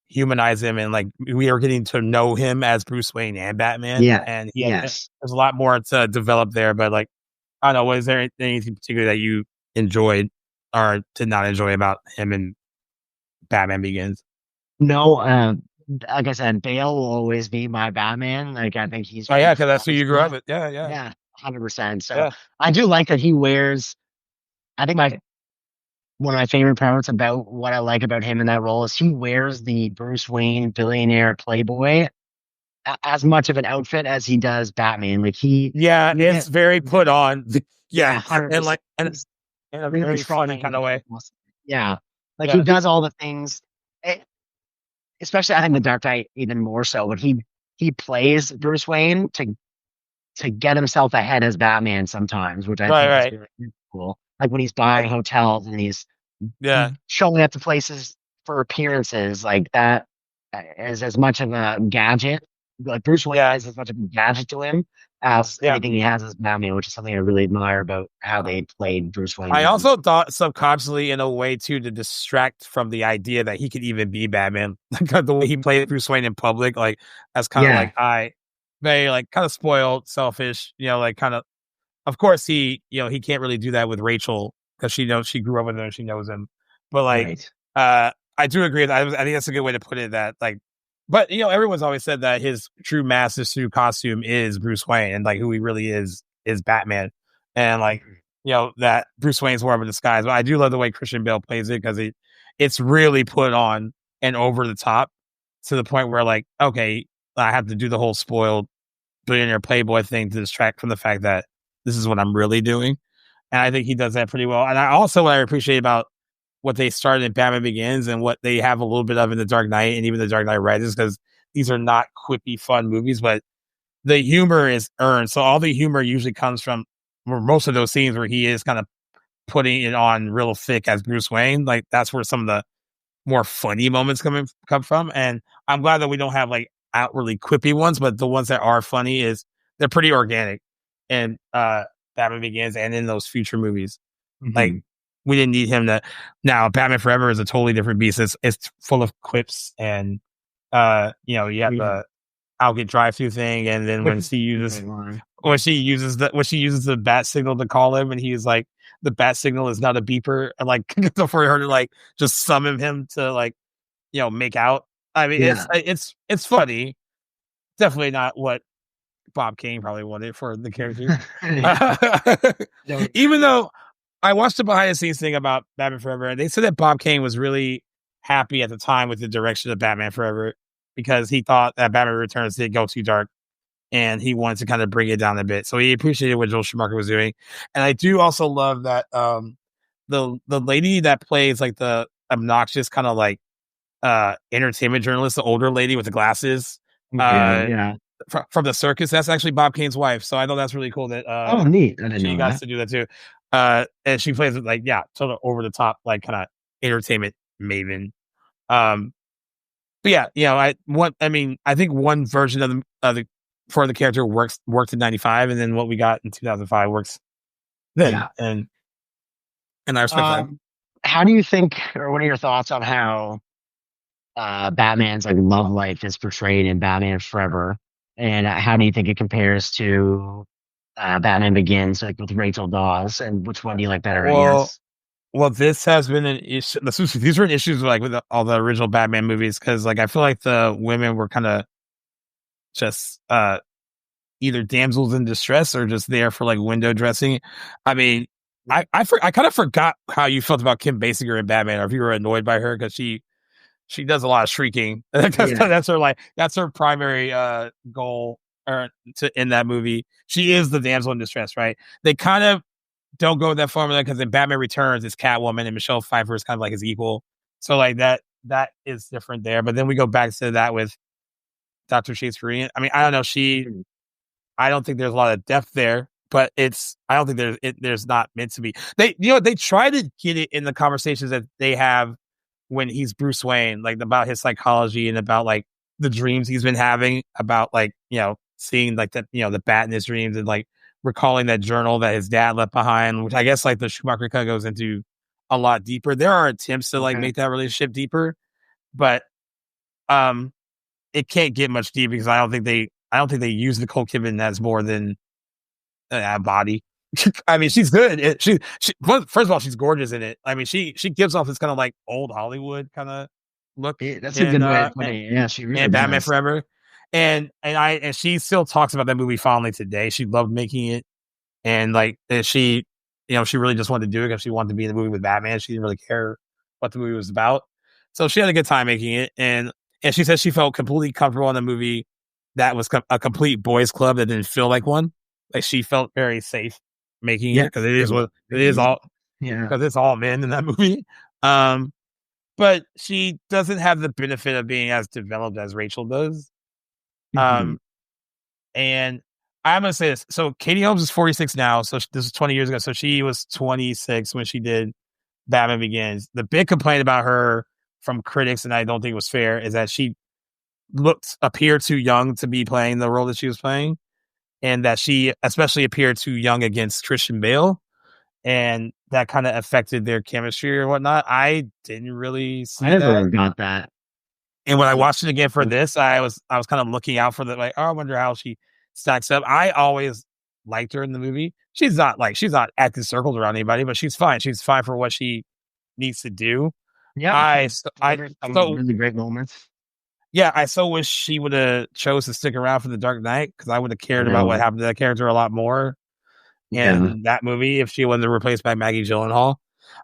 humanize him, and like we are getting to know him as Bruce Wayne and Batman. Yeah. And Yes. there's a lot more to develop there. But like, I don't know, was there anything particular that you enjoyed or did not enjoy about him in Batman Begins? No, like I said, Bale will always be my Batman. Like I think he's. Oh yeah, because that's who you grew up with. Yeah, yeah, Yeah, 100%. So yeah. I do like that he wears. I think one of my favorite parts about what I like about him in that role is he wears the Bruce Wayne billionaire playboy as much of an outfit as he does Batman. Like it's very put on. Yeah, 100%. and like in a very funny kind of way. Yeah, like he does all the things. Especially, I think the Dark Knight even more so. But he plays Bruce Wayne to get himself ahead as Batman sometimes, which I think is really cool. Like when he's buying hotels and he's showing up to places for appearances, like that is as much of a gadget. Like Bruce Wayne is as much of a gadget to him as anything he has as Batman, which is something I really admire about how they played Bruce Wayne. I also thought subconsciously in a way too to distract from the idea that he could even be Batman. Like the way he played Bruce Wayne in public, like as kind of like very like kind of spoiled, selfish, like kind of course he can't really do that with Rachel because she grew up with him and she knows him. But like I do agree that I think that's a good way to put it, that like, but everyone's always said that his true mask, his true costume is Bruce Wayne, and like who he really is Batman. And like, that Bruce Wayne's more of a disguise. But I do love the way Christian Bale plays it because it's really put on and over the top to the point where like, okay, I have to do the whole spoiled billionaire playboy thing to distract from the fact that this is what I'm really doing. And I think he does that pretty well. And what I appreciate about what they started in Batman Begins and what they have a little bit of in The Dark Knight and even The Dark Knight Rises, because these are not quippy, fun movies, but the humor is earned. So all the humor usually comes from most of those scenes where he is kind of putting it on real thick as Bruce Wayne. Like that's where some of the more funny moments come from. And I'm glad that we don't have like outwardly quippy ones, but the ones that are funny they're pretty organic. And Batman Begins and in those future movies. Mm-hmm. Like we didn't need him to. Now Batman Forever is a totally different beast. It's full of quips and you have the I'll get drive-through thing, and then when she uses the bat signal to call him, and he's like, the bat signal is not a beeper, and like for her to like just summon him to like make out. I mean, it's funny. Definitely not what Bob Kane probably wanted for the character. Even though I watched the behind the scenes thing about Batman Forever, and they said that Bob Kane was really happy at the time with the direction of Batman Forever because he thought that Batman Returns did go too dark and he wanted to kind of bring it down a bit. So he appreciated what Joel Schumacher was doing. And I do also love that the lady that plays like the obnoxious kind of like entertainment journalist, the older lady with the glasses. From the circus, that's actually Bob Kane's wife. So I thought that's really cool that neat. I didn't know got to do that too. And she plays it like sort of over the top, like kind of entertainment maven. But I think one version of the for the character worked in 95, and then what we got in 2005 works then. Yeah. And I respect that. How do you think, or what are your thoughts on how Batman's like love life is portrayed in Batman Forever? And how do you think it compares to Batman Begins, like with Rachel Dawes? And which one do you like better? Well, this has been an issue. These were issues like with all the original Batman movies because, like, I feel like the women were kind of just either damsels in distress or just there for like window dressing. I mean, I kind of forgot how you felt about Kim Basinger in Batman, or if you were annoyed by her because she does a lot of shrieking. That's her primary goal in that movie. She is the damsel in distress, right? They kind of don't go with that formula because in Batman Returns, it's Catwoman and Michelle Pfeiffer is kind of like his equal. So like that is different there. But then we go back to that with Dr. Shakespeare. I mean, I don't know. I don't think there's a lot of depth there, but I don't think there's not meant to be. They try to get it in the conversations that they have when he's Bruce Wayne, like about his psychology and about like the dreams he's been having, about like, seeing like the, the bat in his dreams and like recalling that journal that his dad left behind, which I guess like the Schumacher cut goes into a lot deeper. There are attempts to like make that relationship deeper, but it can't get much deeper because I don't think they use Nicole Kidman as more than a body. I mean, she's good. She first of all, she's gorgeous in it. I mean, she gives off this kind of like old Hollywood kind of look. That's a good way of putting it. Yeah, she really and does. Batman Forever, and she still talks about that movie fondly today. She loved making it, and like she really just wanted to do it because she wanted to be in the movie with Batman. She didn't really care what the movie was about, so she had a good time making it. And she said she felt completely comfortable in a movie that was a complete boys' club that didn't feel like one. Like she felt very safe making it because because it's all men in that movie. But she doesn't have the benefit of being as developed as Rachel does. And I'm gonna say this. So Katie Holmes is 46 now. So this is 20 years ago. So she was 26 when she did Batman Begins. The big complaint about her from critics, and I don't think it was fair, is that she appeared too young to be playing the role that she was playing. And that she especially appeared too young against Christian Bale, and that kind of affected their chemistry or whatnot. I didn't really see that. I never got that. And when I watched it again for this, I was kind of looking out for I wonder how she stacks up. I always liked her in the movie. She's not acting circles around anybody, but she's fine. She's fine for what she needs to do. Yeah, really great moments. Yeah, I so wish she would have chose to stick around for The Dark Knight because I would have cared about what happened to that character a lot more in that movie if she wasn't replaced by Maggie Gyllenhaal.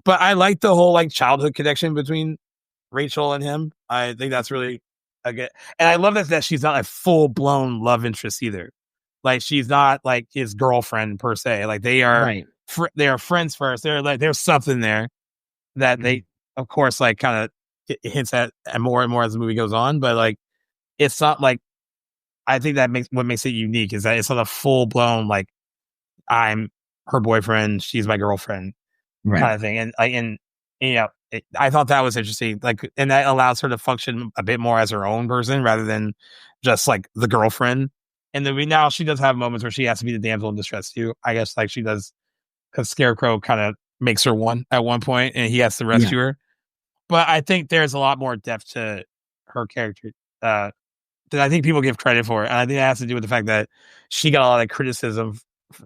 But I like the whole like childhood connection between Rachel and him. I think that's really good. And I love that she's not a full blown love interest either. Like she's not like his girlfriend per se. Like they are they are friends first. They're like there's something there that they of course like kind of it hints at more and more as the movie goes on, but like it's not like I think that makes what makes it unique is that it's not a full blown like I'm her boyfriend, she's my girlfriend kind of thing. And I thought that was interesting. Like, and that allows her to function a bit more as her own person rather than just like the girlfriend. And then now she does have moments where she has to be the damsel in distress too. I guess like she does because Scarecrow kind of makes her one at one point and he has to rescue her. But I think there's a lot more depth to her character that I think people give credit for. And I think that has to do with the fact that she got a lot of criticism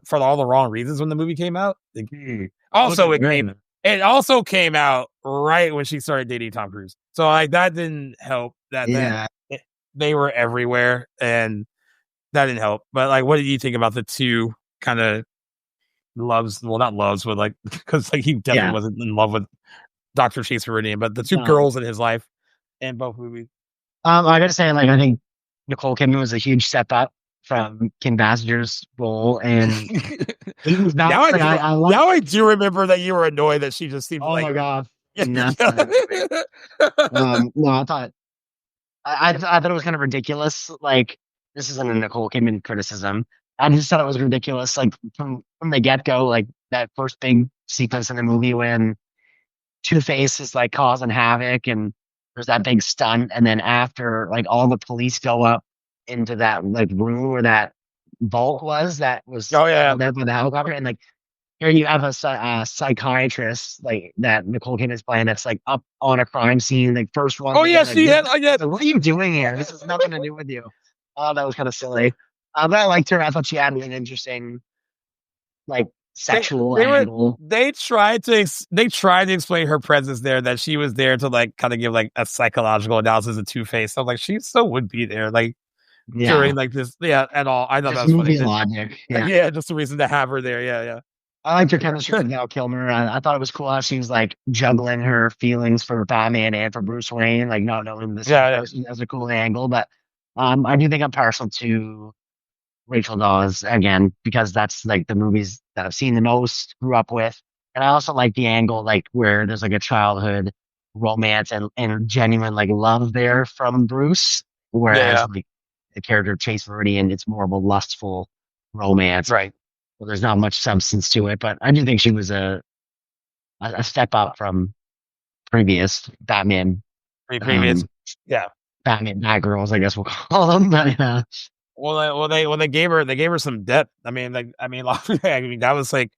for all the wrong reasons when the movie came out. It also came out right when she started dating Tom Cruise. So like that didn't help. They were everywhere and that didn't help. But like, what did you think about the two kind of loves? Well, not loves, but like, because like he definitely wasn't in love with Dr. Chase Meridian, but the two girls in his life in both movies. I gotta say, like, I think Nicole Kidman was a huge step up from Kim Basinger's role, and he was not. Now I do remember that you were annoyed that she just seemed. Oh like, my god! No, I thought it was kind of ridiculous. Like, this isn't a Nicole Kidman criticism. I just thought it was ridiculous. Like from the get go, like that first big sequence in the movie when Two-Face is like causing havoc and there's that big stunt, and then after like all the police go up into that like room where that vault was there with the helicopter, and like here you have a psychiatrist like that Nicole Kidman's playing that's like up on a crime scene, like first one. What are you doing here? This has nothing to do with you. Oh, that was kind of silly. But I liked her. I thought she had an interesting like sexual angle. They tried to explain her presence there, that she was there to like kind of give like a psychological analysis of Two-Face. So like she still would be there like during like this at all. I thought that was funny. Logic. Just a reason to have her there. I liked her chemistry with Val Kilmer. I thought it was cool how she was like juggling her feelings for Batman and for Bruce Wayne, like not knowing this person as a cool angle. But I do think I'm partial to Rachel Dawes again because that's like the movies that I've seen the most, grew up with, and I also like the angle like where there's like a childhood romance and genuine like love there from Bruce, whereas like the character of Chase Meridian, it's more of a lustful romance, right? Well, there's not much substance to it, but I do think she was a step up from previous Batman. Previous, yeah. Batman Batgirls, I guess we'll call them. But, they gave her some depth. I mean, that was like,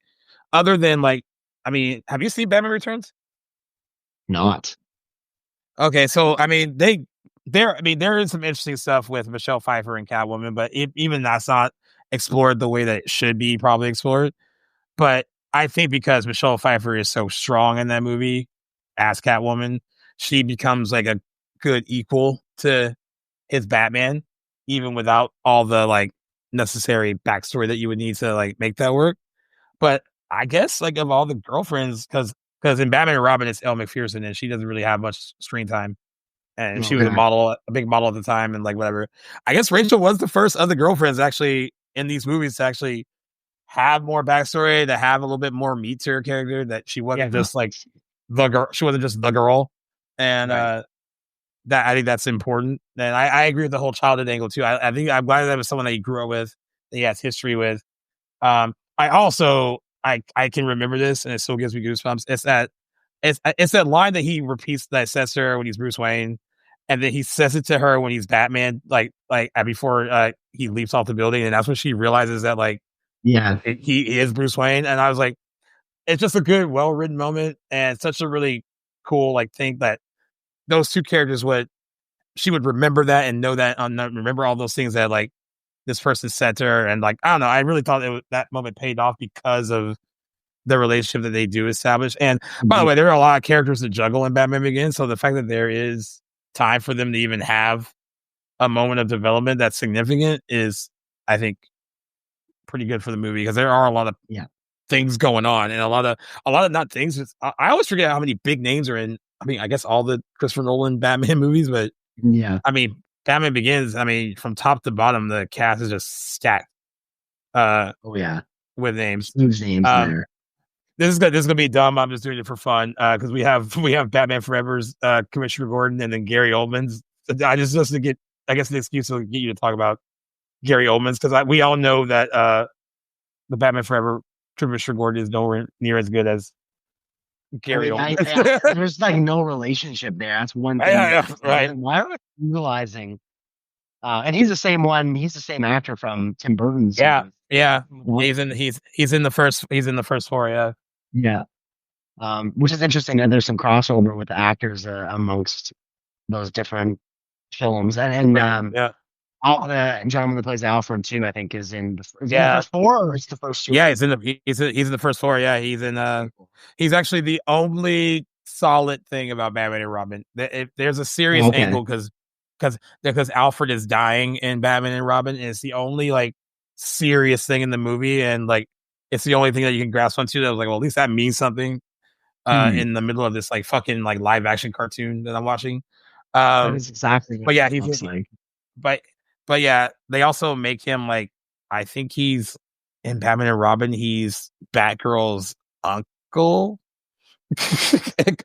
other than like, I mean, have you seen Batman Returns? Not. Okay, so I mean, there is some interesting stuff with Michelle Pfeiffer and Catwoman, but even that's not explored the way that it should be probably explored. But I think because Michelle Pfeiffer is so strong in that movie as Catwoman, she becomes like a good equal to his Batman, even without all the like necessary backstory that you would need to like make that work. But I guess like of all the girlfriends, because in Batman and Robin, it's Elle McPherson, and she doesn't really have much screen time. And she was a big model at the time, and like whatever. I guess Rachel was the first of the girlfriends actually in these movies to actually have more backstory, to have a little bit more meat to her character, that she wasn't just like the girl. She wasn't just the girl. And that I think that's important. And I agree with the whole childhood angle too. I think I'm glad that was someone that he grew up with, that he has history with. I also I can remember this, and it still gives me goosebumps. It's that line that he repeats, that says to her when he's Bruce Wayne, and then he says it to her when he's Batman, like before he leaps off the building, and that's when she realizes that he is Bruce Wayne. And I was like, it's just a good, well written moment, and such a really cool like thing that those two characters she would remember that and know that, remember all those things that like this person said to her, and like I don't know, I really thought that moment paid off because of the relationship that they do establish. And by the way, there are a lot of characters to juggle in Batman Begins, so the fact that there is time for them to even have a moment of development that's significant is, I think, pretty good for the movie, because there are a lot of things going on, and a lot of not things. I always forget how many big names are in. I mean, I guess all the Christopher Nolan Batman movies, but I mean, Batman Begins. I mean, from top to bottom, the cast is just stacked. With names. Huge names there. This is gonna be dumb. I'm just doing it for fun because we have Batman Forever's Commissioner Gordon, and then Gary Oldman's. I just to get, I guess, an excuse to get you to talk about Gary Oldman's, because we all know that the Batman Forever Commissioner Gordon is nowhere near as good as Gary Oldman. There's like no relationship there. That's one thing. Right. Why are we realizing? And he's the same one. He's the same actor from Tim Burton's. Yeah. He's in the first four. Yeah. Yeah. Which is interesting that there's some crossover with the actors amongst those different films, and all the gentleman that plays Alfred too, I think, is in the first four, or it's the first two. Yeah, he's in the first four. Yeah, he's actually the only solid thing about Batman and Robin. There's a serious angle because Alfred is dying in Batman and Robin, and it's the only like serious thing in the movie, and like it's the only thing that you can grasp onto. That was like, well, at least that means something in the middle of this like fucking like live action cartoon that I'm watching. That is exactly what it looks like. But yeah, they also make him like, I think he's in Batman and Robin, he's Batgirl's uncle.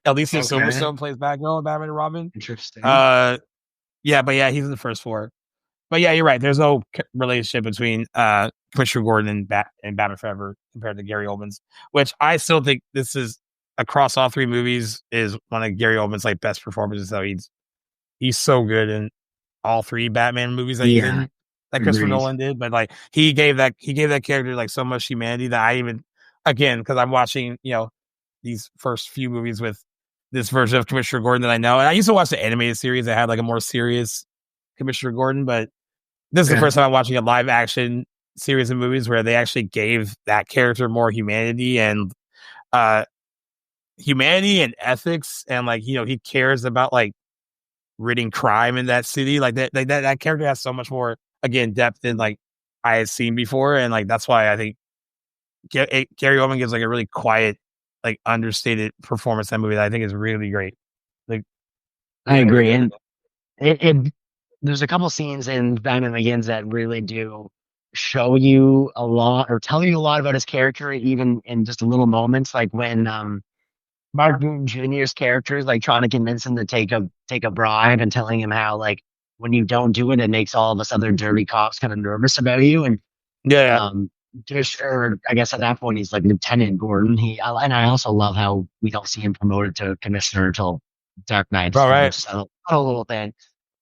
Alicia Silverstone plays Batgirl in Batman and Robin. Interesting. But yeah, he's in the first four. But yeah, you're right. There's no relationship between Commissioner Gordon and Batman Forever compared to Gary Oldman's, which I still think this is, across all three movies, is one of Gary Oldman's like best performances. So he's so good in all three Batman movies that he's in, that Christopher Nolan did. But like he gave that character like so much humanity that I even, again, because I'm watching these first few movies with this version of Commissioner Gordon that I know, and I used to watch the animated series that had like a more serious Commissioner Gordon, but this is the first time I'm watching a live action series of movies where they actually gave that character more humanity and ethics, and like he cares about like ridding crime in that city. Like that character has so much more, again, depth than like I had seen before, and like that's why I think Gary Oldman gives like a really quiet, like understated performance in that movie that I think is really great. Like I agree, and it there's a couple scenes in Batman Begins that really do show you a lot, or tell you a lot about his character, even in just little moments, like when Mark Boone Jr.'s character is like trying to convince him to take a bribe, and telling him how like when you don't do it, it makes all of us other dirty cops kind of nervous about you. And or I guess at that point he's like Lieutenant Gordon. And I also love how we don't see him promoted to commissioner until Dark Knight. Oh, right. Just a little thing.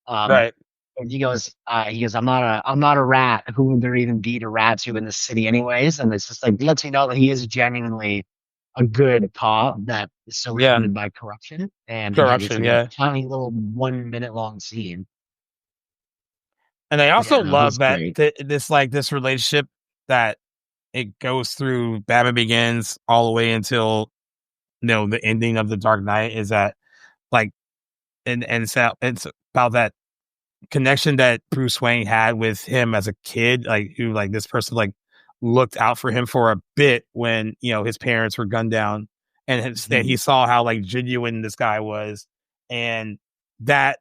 Right. And he goes, I'm not a rat. Who would there even be to rat to in this city anyways? And it's just like, lets you know that he is genuinely a good cop that is surrounded by corruption. And corruption, a tiny little 1 minute long scene. And I also love that this relationship that it goes through Batman Begins all the way until the ending of The Dark Knight is that like and it's about that connection that Bruce Wayne had with him as a kid, like who like this person like looked out for him for a bit when his parents were gunned down, and he saw how like genuine this guy was, and that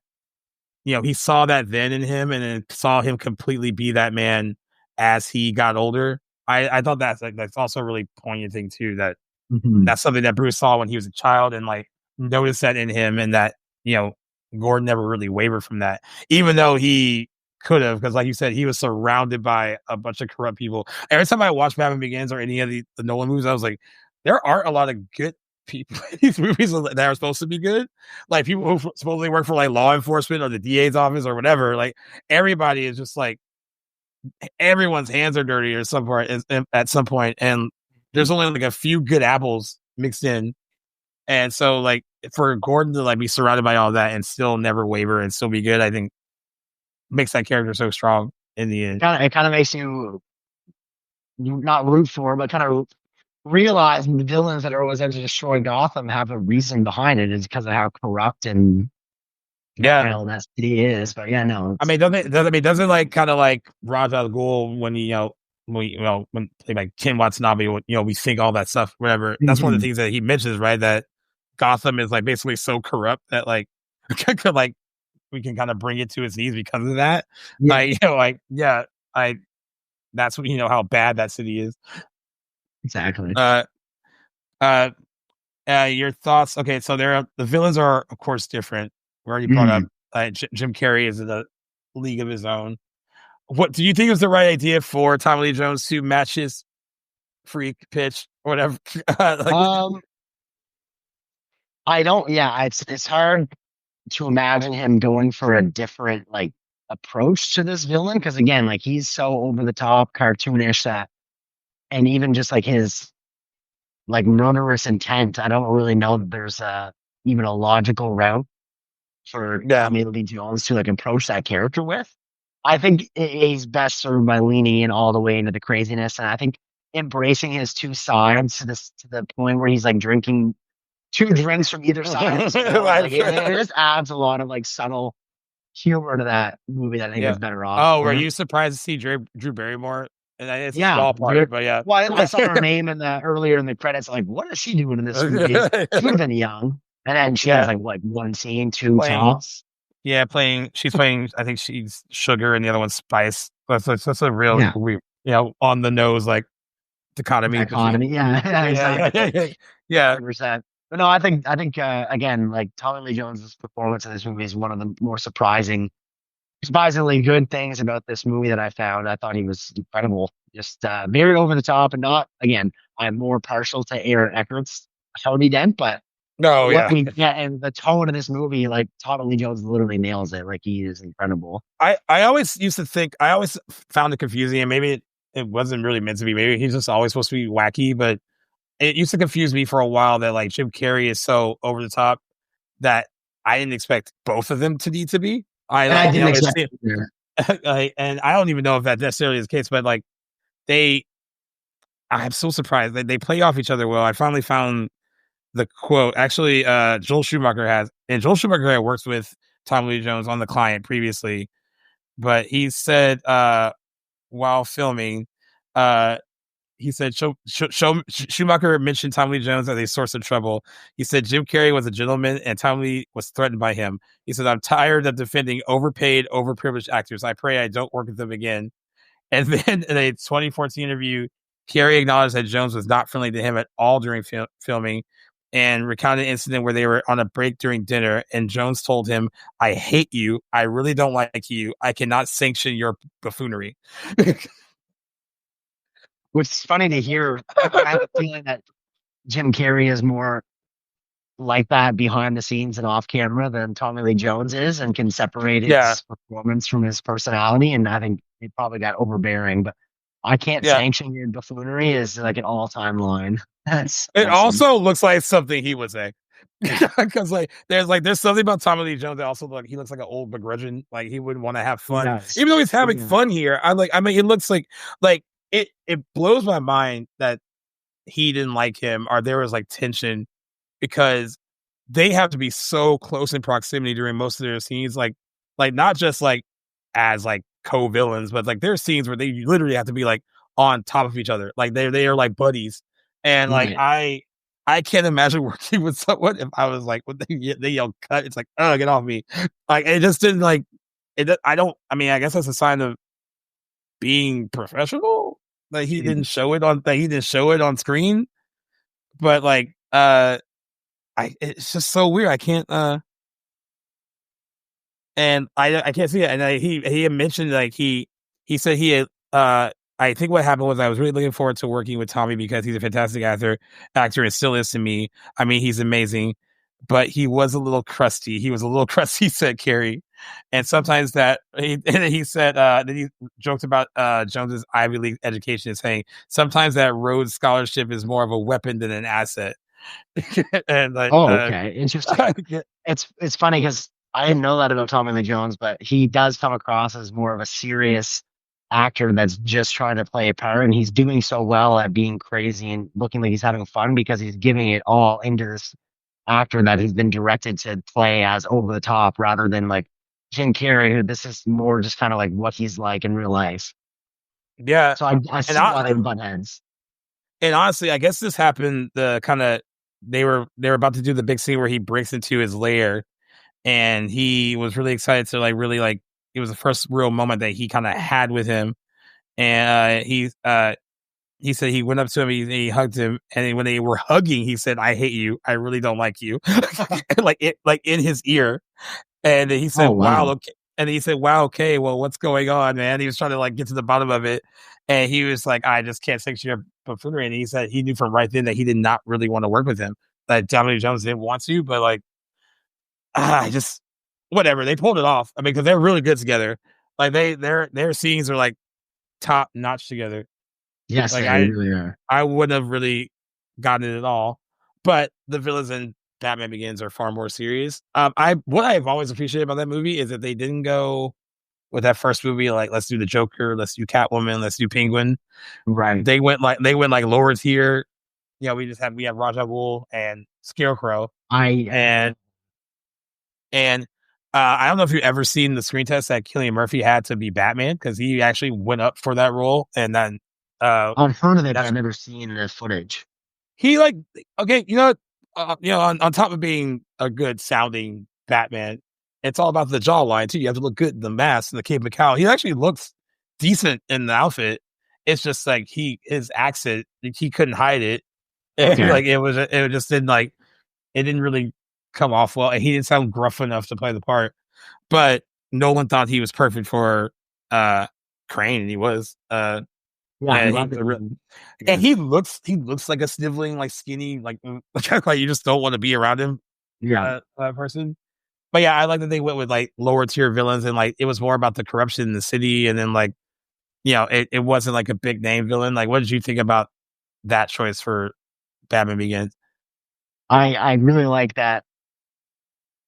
he saw that then in him, and then saw him completely be that man as he got older. I thought that's also a really poignant thing too, that that's something that Bruce saw when he was a child and like noticed that in him, and that Gordon never really wavered from that, even though he could have, because like you said, he was surrounded by a bunch of corrupt people. Every time I watch Batman Begins or any of the Nolan movies, I was like, there aren't a lot of good people in these movies that are supposed to be good. Like people who supposedly work for like law enforcement or the DA's office or whatever. Like everybody is just like, everyone's hands are dirty at some point, and there's only like a few good apples mixed in. And so like for Gordon to like be surrounded by all that and still never waver and still be good, I think makes that character so strong in the end. It kind of makes you not root for, but kind of realize the villains that are always out to destroy Gotham have a reason behind it. Is because of how corrupt and that city is. But doesn't like kind of like Ra's al Ghul when when like Ken Watanabe, we think all that stuff, whatever. That's one of the things that he mentions, right? That Gotham is like basically so corrupt that like like we can kind of bring it to its knees because of that. That's what how bad that city is. Exactly. Your thoughts? Okay, so the villains are of course different. We already brought up Jim Carrey is in a league of his own. What do you think is the right idea for Tommy Lee Jones to match his freak pitch or whatever? I don't. Yeah, it's hard to imagine him going for a different like approach to this villain, because again, like he's so over the top, cartoonish that, and even just like his like murderous intent, I don't really know that there's even a logical route for Tommy Lee Jones to like approach that character with. I think he's best served by leaning in all the way into the craziness, and I think embracing his two sides to the point where he's like drinking 2 drinks from either side. It just adds a lot of like subtle humor to that movie that I think is better off. Oh, were you surprised to see Drew Barrymore? And it's a small part, but yeah. Well, I saw her name earlier in the credits. Like, what is she doing in this movie? She would have been young, and then she has like one scene, 2 tops. Yeah, she's playing. I think she's Sugar, and the other one's Spice. That's a real, on the nose like dichotomy. Exactly. Yeah. 100%. But no, I think again, like Tommy Lee Jones's performance in this movie is one of the more surprisingly good things about this movie that I found. I thought he was incredible, just very over the top, and not, again, I'm more partial to Aaron Eckhart's Tony Dent, but and the tone of this movie, like Tommy Lee Jones literally nails it. Like he is incredible. I always used to think, I always found it confusing, and maybe it wasn't really meant to be. Maybe he's just always supposed to be wacky, but it used to confuse me for a while that like Jim Carrey is so over the top that I didn't expect both of them to need to be. I didn't expect it. And I don't even know if that necessarily is the case, but like I'm so surprised that they play off each other well. I finally found the quote. Actually, Joel Schumacher had worked with Tommy Lee Jones on The Client previously, but he said while filming, he said Schumacher mentioned Tommy Lee Jones as a source of trouble. He said Jim Carrey was a gentleman and Tommy Lee was threatened by him. He said, I'm tired of defending overpaid, overprivileged actors. I pray I don't work with them again. And then in a 2014 interview, Carrey acknowledged that Jones was not friendly to him at all during filming, and recounted an incident where they were on a break during dinner, and Jones told him, I hate you. I really don't like you. I cannot sanction your buffoonery. which is funny to hear. I have a feeling that Jim Carrey is more like that behind the scenes and off camera than Tommy Lee Jones is, and can separate Yeah. his performance from his personality. And I think he probably got overbearing, but I can't Yeah. sanction your buffoonery is like an all-time line. That's It awesome. also looks like something he would say. Because there's something about Tommy Lee Jones that also he looks like an old begrudging. Like he wouldn't want to have fun. Yes. Even though he's having fun here. It looks like it blows my mind that he didn't like him or there was like tension, because they have to be so close in proximity during most of their scenes, like not just like as like co-villains, but like there's scenes where they literally have to be like on top of each other, like they are like buddies. And like I can't imagine working with someone if I was like when they yell cut, it's like, oh, get off me. Like it just didn't like it. I guess that's a sign of being professional. Like he didn't show it on screen, but like it's just so weird. I can't and I can't see it. And he had mentioned like he said he had I think what happened was I was really looking forward to working with Tommy because he's a fantastic actor and still is to me. I mean, he's amazing, but he was a little crusty. He was a little crusty, said Carrey. And sometimes then he said then he joked about Jones's Ivy League education, saying sometimes that Rhodes Scholarship is more of a weapon than an asset. And like, okay, interesting. It's funny because I didn't know that about Tommy Lee Jones, but he does come across as more of a serious actor that's just trying to play a part, and he's doing so well at being crazy and looking like he's having fun because he's giving it all into this actor that has been directed to play as over the top, rather than like Jim Carrey, who this is more just kind of like what he's like in real life. Yeah, so I see why they butt heads. And honestly, I guess this happened they were about to do the big scene where he breaks into his lair, and he was really excited to it was the first real moment that he kind of had with him. And he said he went up to him, he hugged him, and when they were hugging, he said, "I hate you. I really don't like you." like in his ear. And he said, "Wow, okay." And he said, "Wow, okay. Well, what's going on, man?" He was trying to like get to the bottom of it, and he was like, "I just can't sanction your buffoonery." And he said he knew from right then that he did not really want to work with him. That Tommy Lee Jones didn't want to, but like, just whatever. They pulled it off. I mean, because they're really good together. Like their scenes are like top notch together. Yes, like they really are. I wouldn't have really gotten it at all. But the villains in Batman Begins are far more serious. What I've always appreciated about that movie is that they didn't go with that first movie like, let's do the Joker, let's do Catwoman, let's do Penguin. Right. They went like lower tier. Yeah, we have Ra's al Ghul and Scarecrow. And I don't know if you've ever seen the screen test that Cillian Murphy had to be Batman, because he actually went up for that role. And then I've heard of it, but I've never seen the footage. He on top of being a good sounding Batman, it's all about the jawline too. You have to look good in the mask and the Cape and cowl. He actually looks decent in the outfit. It's just like his accent, he couldn't hide it. Okay. Like it just didn't it didn't really come off well, and he didn't sound gruff enough to play the part. But Nolan thought he was perfect for Caine, and he was. And he looks like a sniveling, like skinny, like you just don't want to be around him. Yeah, person. But yeah, I like that they went with like lower tier villains, and like it was more about the corruption in the city, and then like it wasn't like a big name villain. Like, what did you think about that choice for Batman Begins? I really like that.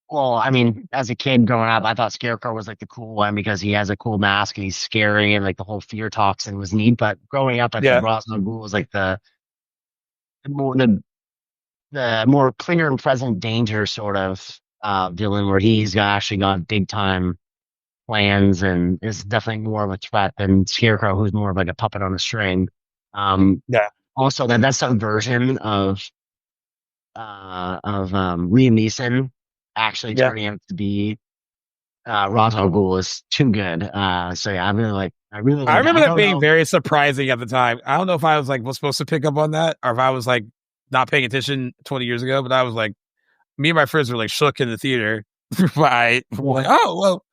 Well, I mean, as a kid growing up, I thought Scarecrow was like the cool one because he has a cool mask and he's scary, and like the whole fear toxin was neat. But growing up, I think Ra's al Ghul was like the more clear and present danger sort of villain, where he's actually got big time plans and is definitely more of a threat than Scarecrow, who's more of like a puppet on a string. Also, that's a version of Liam Neeson actually turning out to be Ra's al Ghul is too good. So yeah, I remember that being very surprising at the time. I don't know if I was supposed to pick up on that, or if I was like not paying attention 20 years ago, but I was like, me and my friends were like shook in the theater by like, oh well,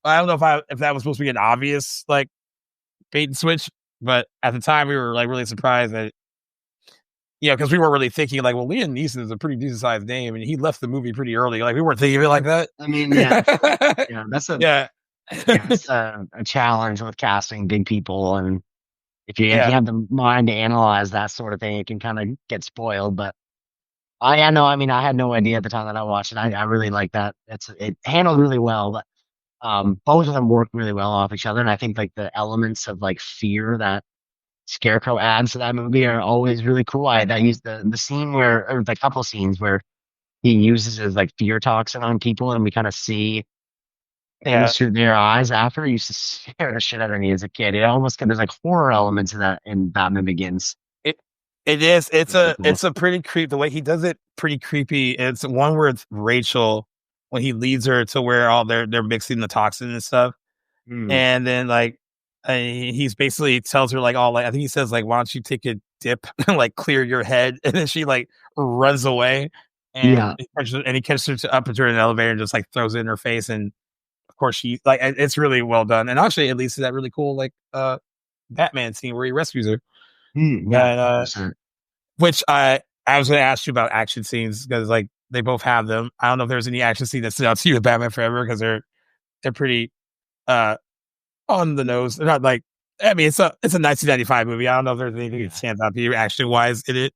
I don't know if that was supposed to be an obvious like bait and switch, But at the time, we were like really surprised that, because we weren't really thinking like, well, Liam Neeson is a pretty decent sized name, and he left the movie pretty early. Like we weren't thinking of it like that. I mean, yeah, that's it's a challenge with casting big people, and if you have the mind to analyze that sort of thing, it can kind of get spoiled. But I had no idea at the time that I watched it. I really like that. It handled really well, but both of them work really well off each other, and I think like the elements of like fear that Scarecrow adds to that movie are always really cool. I used the scene or the couple scenes where he uses his like fear toxin on people, and we kind of see things through their eyes after. It used to scare the shit out of me as a kid. It almost there's like horror elements in that in Batman Begins. It is. It's a pretty creepy. The way he does it, pretty creepy. It's one where it's Rachel when he leads her to where all they're mixing the toxin and stuff, and then like he's basically tells her like I think he says like, why don't you take a dip and like clear your head, and then she like runs away, and he catches her up into an elevator and just like throws it in her face, and of course she like it's really well done, and actually at least that really cool like Batman scene where he rescues her. Which I was going to ask you about action scenes because like they both have them. I don't know if there's any action scene that stood out to you with Batman Forever because they're pretty on the nose. They're not like, I mean, it's a 1995 movie. I don't know if there's anything that stands out to you action wise in it.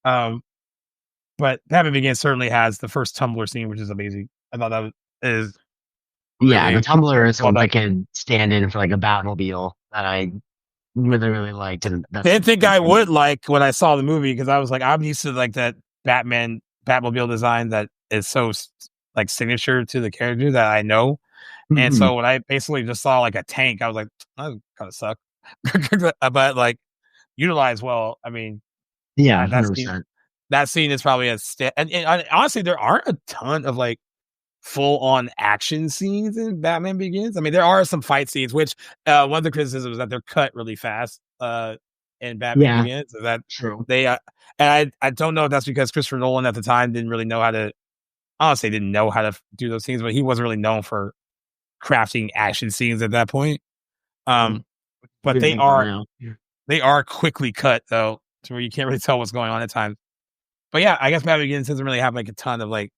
But Batman Begins certainly has the first Tumbler scene, which is amazing. I thought that is the Tumbler is like a stand-in for like a Batmobile that I really liked. And didn't think I would like when I saw the movie because I was like, I'm used to like that Batmobile design that is so like signature to the character that I know. And so when I basically just saw like a tank, I was like, that kind of suck. But like utilized well. I mean, that scene is probably and honestly, there aren't a ton of like full on action scenes in Batman Begins. I mean, there are some fight scenes, which one of the criticisms is that they're cut really fast in Batman Begins. Is that true? They and I don't know if that's because Christopher Nolan at the time didn't really know how to. Honestly, didn't know how to do those scenes, but he wasn't really known for crafting action scenes at that point. But they are quickly cut though, to where you can't really tell what's going on at times. But yeah, I guess Batman Begins doesn't really have like a ton of like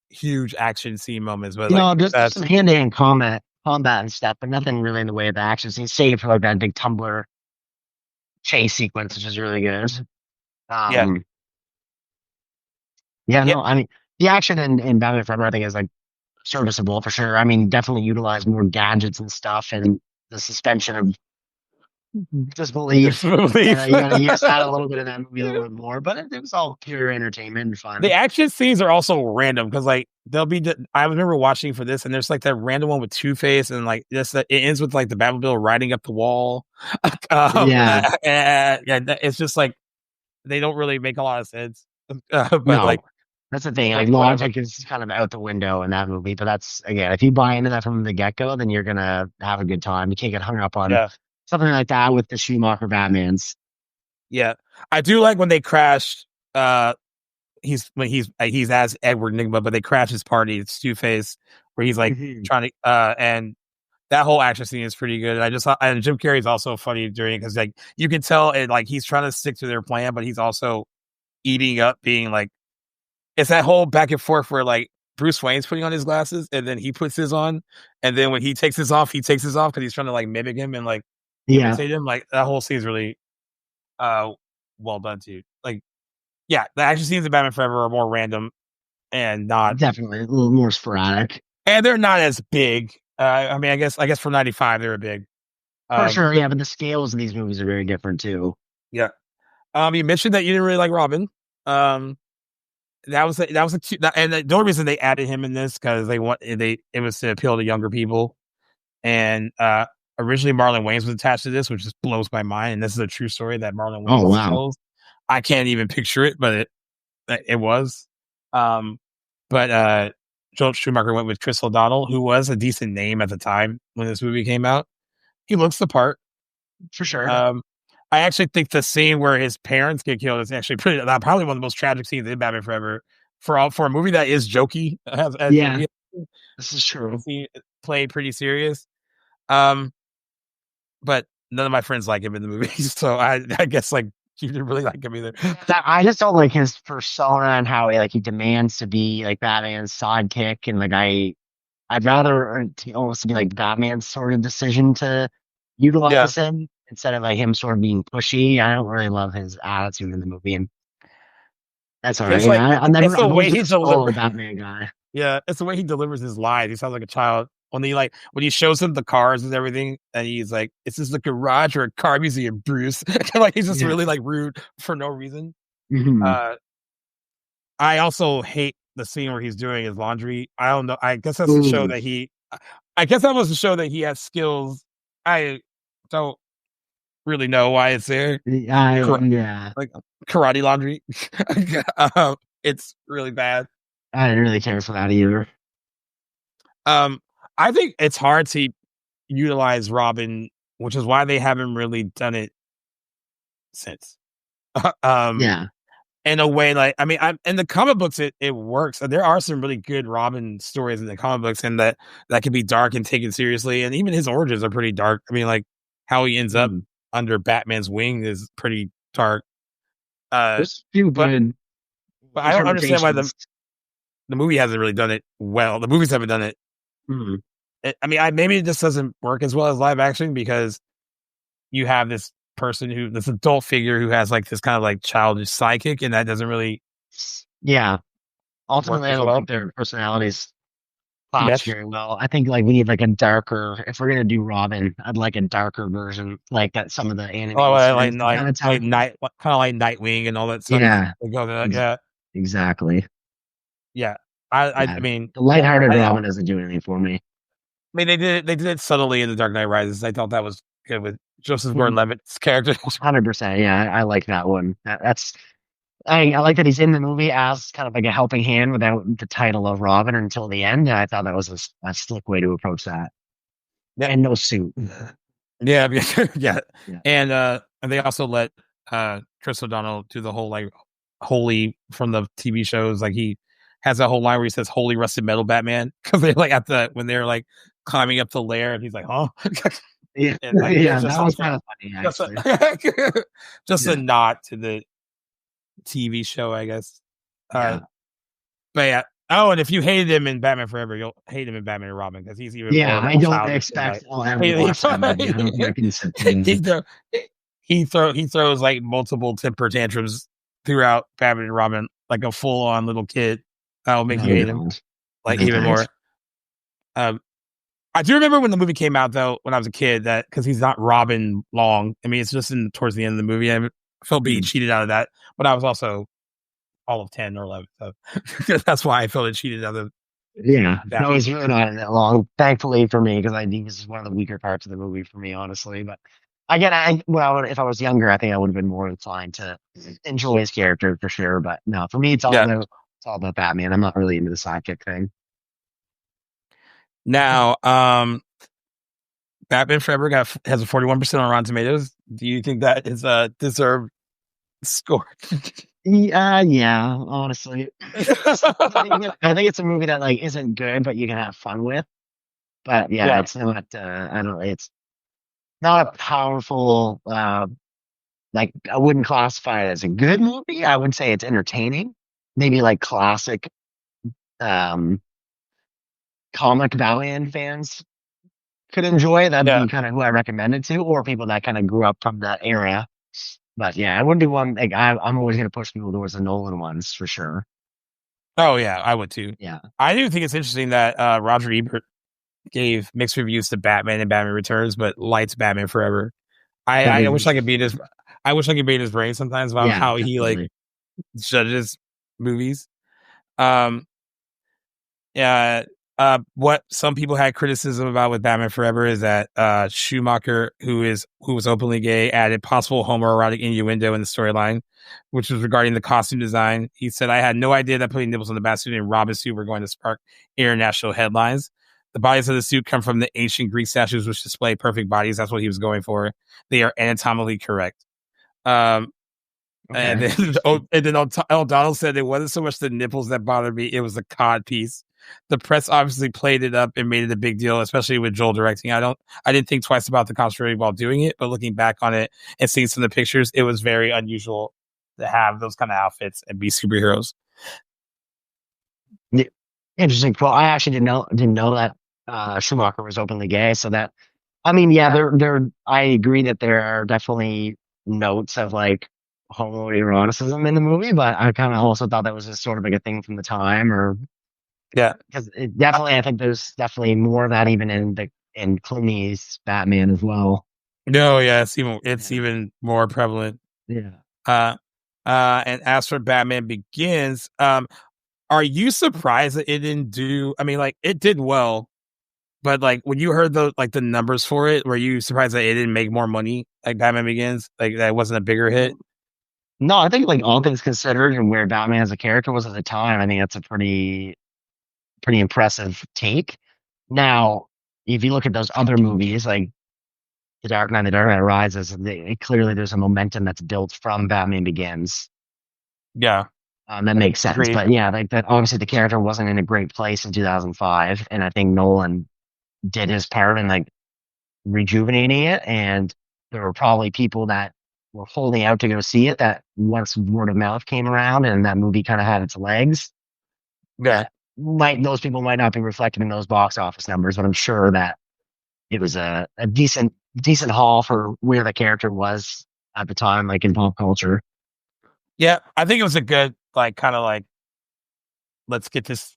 huge action scene moments, but just some hand-to-hand combat and stuff, but nothing really in the way of the action scene, save for like that big Tumbler chase sequence, which is really good. I mean, the action in Batman Forever, I think, is like serviceable for sure. I mean, definitely utilize more gadgets and stuff, and the suspension of disbelief. You gotta use that a little bit in that movie a little bit more, but it was all pure entertainment and fun. The action scenes are also random because like they'll be. I remember watching for this, and there's like that random one with Two-Face, and like this it ends with like the Batmobile riding up the wall. It's just like they don't really make a lot of sense. Like that's the thing. Like logic is kind of out the window in that movie, but that's again, if you buy into that from the get-go, then you're gonna have a good time. You can't get hung up on something like that with the Schumacher Batmans. Yeah, I do like when they crashed. He's as Edward Nygma, but they crash his party. It's Two-Face, where he's like trying to, and that whole action scene is pretty good. And Jim Carrey's also funny during it because like you can tell it like he's trying to stick to their plan, but he's also eating up being like it's that whole back and forth where like Bruce Wayne's putting on his glasses and then he puts his on, and then when he takes his off because he's trying to like mimic him and like imitate him. Like that whole scene is really well done too. Like the action scenes in Batman Forever are more random and not definitely a little more sporadic, and they're not as big. I mean, I guess for 95 they were big for sure. Yeah, but the scales of these movies are very different too. Yeah. You mentioned that you didn't really like Robin. That was and the only reason they added him in this because it was to appeal to younger people, and originally Marlon Wayans was attached to this, which just blows my mind. And this is a true story that Marlon Wayans tells. I can't even picture it, but it was. But Joel Schumacher went with Chris O'Donnell, who was a decent name at the time when this movie came out. He looks the part for sure. I actually think the scene where his parents get killed is actually probably one of the most tragic scenes in Batman Forever for a movie that is jokey. This is true. He played pretty serious. But none of my friends like him in the movie, so I guess like you didn't really like him either. I just don't like his persona and how he demands to be like Batman's sidekick, and like I'd rather it almost be like Batman's sort of decision to utilize him instead of like him sort of being pushy. I don't really love his attitude in the movie, and that's all right. It's like, I'm it's the way he a delivers. Batman guy. Yeah, it's the way he delivers his lines. He sounds like a child when he shows him the cars and everything, and he's like, "Is this a garage or a car museum, Bruce?" Like he's just really like rude for no reason. Mm-hmm. I also hate the scene where he's doing his laundry. I don't know. I guess that's to show that he. I guess that was to show that he has skills. I don't really know why it's there. Like karate laundry. It's really bad. I didn't really care for that either. I think it's hard to utilize Robin, which is why they haven't really done it since. In a way, like I mean, in the comic books, it works. There are some really good Robin stories in the comic books, and that can be dark and taken seriously. And even his origins are pretty dark. I mean, like how he ends up under Batman's wing is pretty dark. But I don't understand why the movie hasn't really done it well. The movies haven't done it. I mean, maybe it just doesn't work as well as live action because you have this adult figure who has like this kind of like childish sidekick, and that doesn't really. Yeah. Ultimately, I don't think their personalities clash very well. I think like we need like a darker. If we're gonna do Robin, I'd like a darker version, like that. Some of the animated kind of like Nightwing and all that stuff. Yeah. Exactly. Yeah. I mean, the lighthearted Robin doesn't do anything for me. I mean, they did it subtly in The Dark Knight Rises. I thought that was good with Joseph Gordon-Levitt's character. 100%. Yeah, I like that one. I like that he's in the movie as kind of like a helping hand without the title of Robin until the end. And I thought that was a slick way to approach that. Yeah. And no suit. Yeah. And they also let Chris O'Donnell do the whole like holy from the TV shows. Like he has that whole line where he says "Holy Rusted Metal Batman" because they're like when they're like climbing up the lair, and he's like, "Huh." Yeah, like, that was kind of funny. Actually. Just a nod to the TV show, I guess. But yeah. Oh, and if you hated him in Batman Forever, you'll hate him in Batman and Robin because he's even. Yeah, I don't expect I'll ever watch that movie. I don't think I can sit he throws like multiple temper tantrums throughout Batman and Robin, like a full on little kid. That'll make you hate him like even more. I do remember when the movie came out though, when I was a kid, that because he's not Robin long. I mean, it's just towards the end of the movie. I felt being cheated out of that, but I was also all of 10 or 11, so that's why I felt cheated out of. Yeah, no, he's really not that long. Thankfully for me, because I think this is one of the weaker parts of the movie for me, honestly. But again, if I was younger, I think I would have been more inclined to enjoy his character for sure. But no, for me, it's all about Batman. I'm not really into the sidekick thing. Now, Batman Forever has a 41% on Rotten Tomatoes. Do you think that is a deserved score? Yeah, honestly. I think it's a movie that like isn't good, but you can have fun with. But it's not. I don't know. It's not a powerful. Like I wouldn't classify it as a good movie. I would say it's entertaining. Maybe like classic. Comic Batman fans could enjoy. That'd be kind of who I recommend it to, or people that kind of grew up from that era. But yeah, I wouldn't do one. Like I'm always going to push people towards the Nolan ones for sure. Oh yeah, I would too. Yeah, I do think it's interesting that Roger Ebert gave mixed reviews to Batman and Batman Returns, but likes Batman Forever. I wish I could beat his. I wish I could beat his brain sometimes about how he like judges movies. What some people had criticism about with Batman Forever is that Schumacher, who was openly gay, added possible homoerotic innuendo in the storyline, which was regarding the costume design. He said, "I had no idea that putting nipples on the Batsuit and Robin suit were going to spark international headlines. The bodies of the suit come from the ancient Greek statues, which display perfect bodies. That's what he was going for. They are anatomically correct." And then O'Donnell said it wasn't so much the nipples that bothered me; it was the cod piece. the press obviously played it up and made it a big deal, especially with Joel directing. I didn't think twice about the costume while doing it, but looking back on it and seeing some of the pictures, it was very unusual to have those kind of outfits and be superheroes. Yeah. Interesting. Well, I actually didn't know that Schumacher was openly gay. So that, I mean, yeah, I agree that there are definitely notes of like homoeroticism in the movie, but I kind of also thought that was just sort of like a thing from the time, or because it definitely, I think there's definitely more of that even in Clooney's Batman as well. No, yeah, it's even more prevalent. Yeah. And as for Batman Begins, are you surprised that it didn't do? I mean, like it did well, but like when you heard the numbers for it, were you surprised that it didn't make more money? Like Batman Begins, like that wasn't a bigger hit. No, I think like all things considered and where Batman as a character was at the time, I think that's a pretty impressive take. Now, if you look at those other movies like The Dark Knight, The Dark Knight Rises, clearly there's a momentum that's built from Batman Begins. Yeah. That makes sense. Great. But yeah, like that obviously the character wasn't in a great place in 2005, and I think Nolan did his part in like rejuvenating it, and there were probably people that were holding out to go see it that once word of mouth came around and that movie kind of had its legs. Yeah. Those people might not be reflected in those box office numbers, but I'm sure that it was a decent haul for where the character was at the time, like in pop culture. Yeah, I think it was a good, like, kind of like, let's get this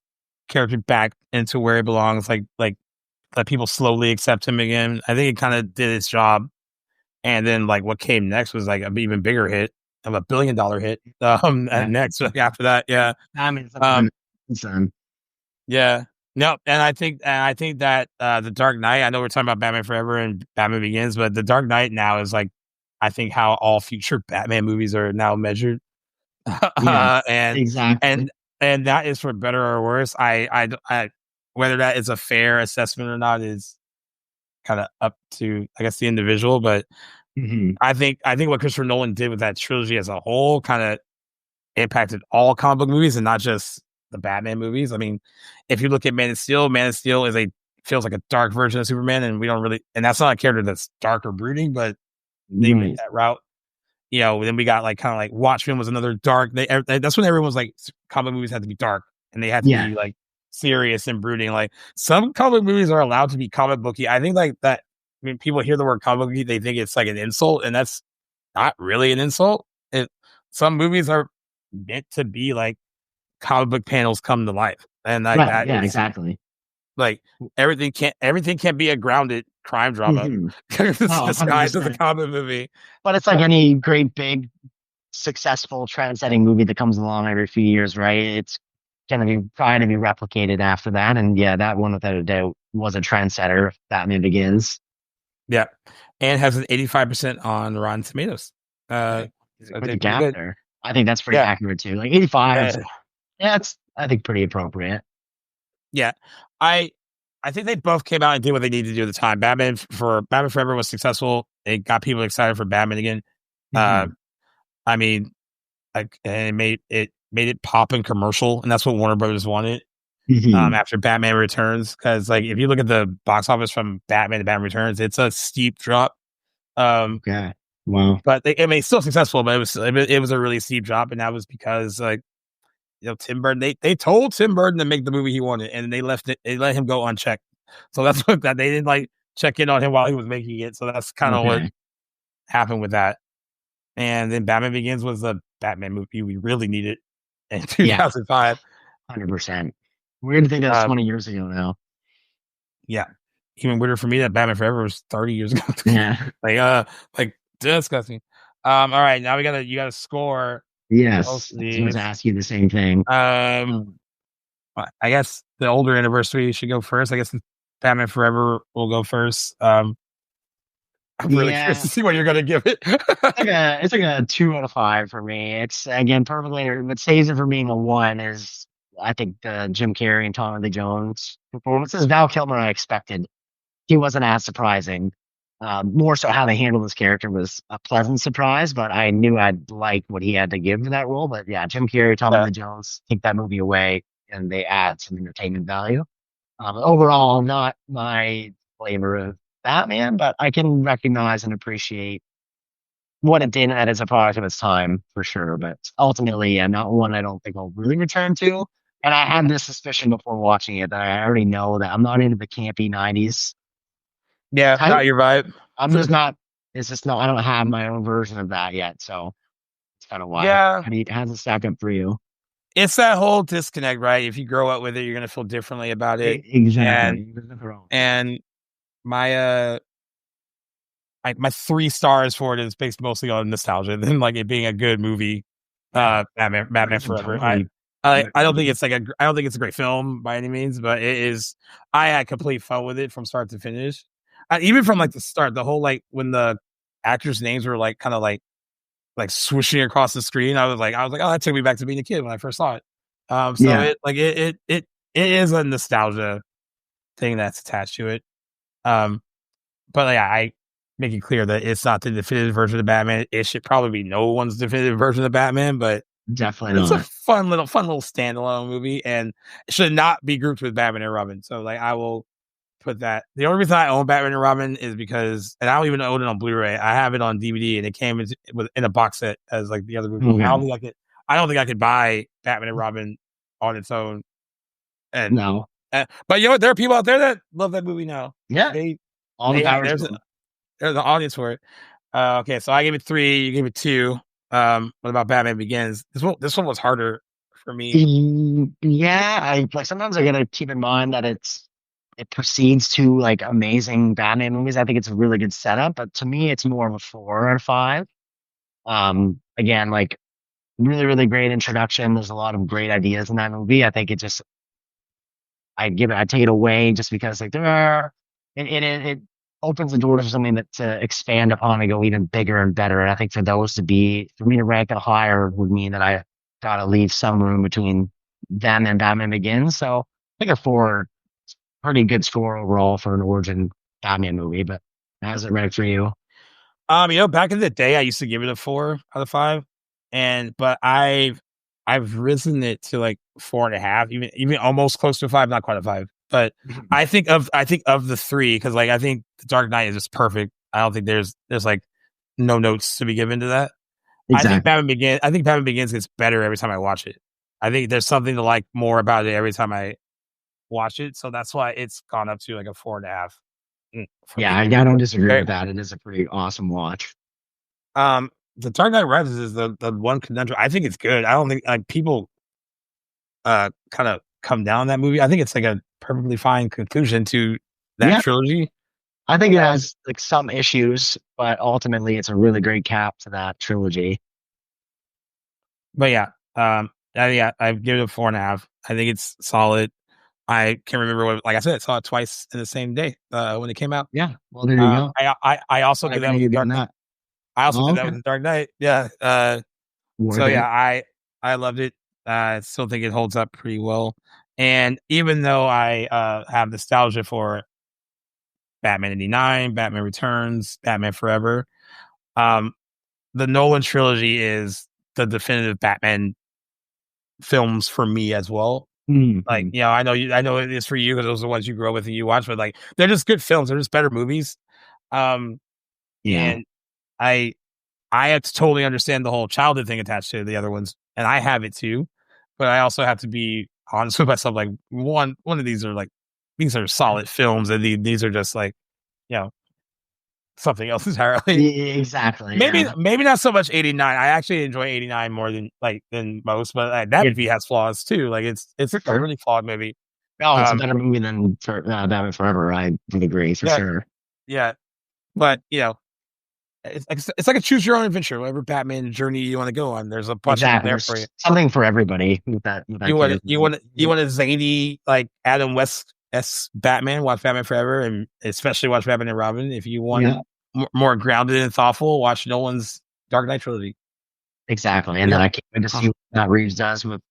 character back into where he belongs. Like let people slowly accept him again. I think it kind of did its job. And then like what came next was like an even bigger hit of $1 billion hit. Next after that, yeah. I mean, yeah. No, and I think that The Dark Knight, I know we're talking about Batman Forever and Batman Begins, but The Dark Knight now is like, I think how all future Batman movies are now measured. And exactly. And that is for better or worse. I whether that is a fair assessment or not is kind of up to, I guess, the individual. But I think what Christopher Nolan did with that trilogy as a whole kind of impacted all comic book movies and not just the Batman movies. I mean, if you look at Man of Steel feels like a dark version of Superman, and we don't really, and that's not a character that's dark or brooding, but they went that route. You know, then we got like kind of like Watchmen was another dark. That's when everyone was like, comic movies had to be dark and they had to be like serious and brooding. Like some comic movies are allowed to be comic booky. I think like that. I mean, people hear the word comic booky, they think it's like an insult, and that's not really an insult. Some movies are meant to be like comic book panels come to life, and like that. Yeah, exactly. Like everything can't be a grounded crime drama. It's disguised as a comic movie. But it's like any great big successful trend-setting movie that comes along every few years, right? It's going to be trying to be replicated after that. And yeah, that one without a doubt was a trendsetter. Batman Begins. Yeah. And has an 85% on Rotten Tomatoes. So pretty gap there. I think that's pretty accurate too. Like 85. Yeah, it's I think pretty appropriate. Yeah. I think they both came out and did what they needed to do at the time. Batman Forever was successful. It got people excited for Batman again. I mean, like, and it made it pop and commercial, and that's what Warner Brothers wanted. After Batman Returns, because like if you look at the box office from Batman to Batman Returns, it's a steep drop. Okay, wow. But it's still successful, but it was a really steep drop, and that was because like, you know, Tim Burton. They told Tim Burton to make the movie he wanted, and they let him go unchecked. So that's what they didn't like check in on him while he was making it. So that's kind of what happened with that. And then Batman Begins was a Batman movie we really needed in 2005. 100%. Weird to think that's 20 years ago now. Yeah. Even weirder for me that Batman Forever was 30 years ago. Yeah. like disgusting. All right, now you gotta score. Yes. I was going to ask you the same thing. I guess the older anniversary should go first. I guess Batman Forever will go first. I'm really curious to see what you're going to give it. It's like a 2 out of 5 for me. It's again perfectly. What saves it from being a 1 is I think Jim Carrey and Tommy Lee Jones performances. Val Kilmer, I expected. He wasn't as surprising. More so how they handled this character was a pleasant surprise, but I knew I'd like what he had to give for that role. But yeah, Jim Carrey, Tommy Lee Jones, take that movie away. and they add some entertainment value. Overall, not my flavor of Batman, but I can recognize and appreciate what it did as a product of its time for sure. But ultimately, not one I don't think I'll really return to. And I had this suspicion before watching it that I already know that I'm not into the campy 90s. Yeah, not your vibe. I'm just not. It's just not. I don't have my own version of that yet, so it's kind of why. Yeah, it has a second for you. It's that whole disconnect, right? If you grow up with it, you're gonna feel differently about it. Exactly. And my my 3 stars for it is based mostly on nostalgia than like it being a good movie. Batman Forever. I don't think it's I don't think it's a great film by any means, but it is. I had complete fun with it from start to finish. Even from like the start, the whole like when the actors' names were like kind of like swooshing across the screen, I was like, oh, that took me back to being a kid when I first saw it. It is a nostalgia thing that's attached to it. But yeah, I make it clear that it's not the definitive version of Batman. It should probably be no one's definitive version of Batman, but definitely it's not. a fun little standalone movie, and it should not be grouped with Batman and Robin. So like, I will put that. The only reason I own Batman and Robin is because, and I don't even own it on Blu-ray. I have it on DVD, and it came in a box set as like the other movie. Okay. I don't think I could buy Batman and Robin on its own. And no, but you know what? There are people out there that love that movie now. Yeah, there's an audience for it. Okay, so I gave it 3. You gave it 2. What about Batman Begins? This one was harder for me. Yeah, I like sometimes I gotta keep in mind that it proceeds to like amazing Batman movies. I think it's a really good setup, but to me, it's more of a 4 out of 5. Again, like really, really great introduction. There's a lot of great ideas in that movie. I think I take it away just because like it opens the door for something that to expand upon and go even bigger and better. And I think for me to rank it higher would mean that I gotta leave some room between them and Batman Begins. So I think a 4. Pretty good score overall for an origin Batman movie, but how's it ranked for you? Back in the day, I used to give it a 4 out of 5, but I've risen it to like 4.5, even almost close to 5, not quite a 5. But I think of the 3 because like I think The Dark Knight is just perfect. I don't think there's like no notes to be given to that. Exactly. I think Batman Begins gets better every time I watch it. I think there's something to like more about it every time I watch it, so that's why it's gone up to like a 4.5. Yeah, I don't disagree with that. It is a pretty awesome watch. The Dark Knight Rises is the one conundrum. I think it's good. I don't think like people kind of come down on that movie. I think it's like a perfectly fine conclusion to that trilogy. I think it has like some issues, but ultimately it's a really great cap to that trilogy. But yeah, I give it a 4.5. I think it's solid. I can't remember like I said, I saw it twice in the same day when it came out. Yeah, well there you go. I also did that with Dark Knight. I also did that with The Dark Knight. Yeah. I loved it. I still think it holds up pretty well. And even though I have nostalgia for Batman 89, Batman Returns, Batman Forever, the Nolan trilogy is the definitive Batman films for me as well. Like, I know it is for you because those are the ones you grew up with and you watch, but like they're just good films. They're just better movies. And I have to totally understand the whole childhood thing attached to the other ones, and I have it too. But I also have to be honest with myself. Like one of these are solid films, and these are just like, something else entirely. Exactly. Maybe not so much 89. I actually enjoy 89 more than most, but that movie has flaws too. Like it's a really flawed movie. Oh, it's a better movie than Batman Forever. I would agree for sure. Yeah, but it's like a choose your own adventure. Whatever Batman journey you want to go on, there's a bunch of there for you. Something for everybody with that. You want a zany like Adam West Batman, watch Batman Forever, and especially watch Batman and Robin. If you want more grounded and thoughtful, watch Nolan's Dark Knight trilogy. Exactly, and then I can't wait to see what Reeves does with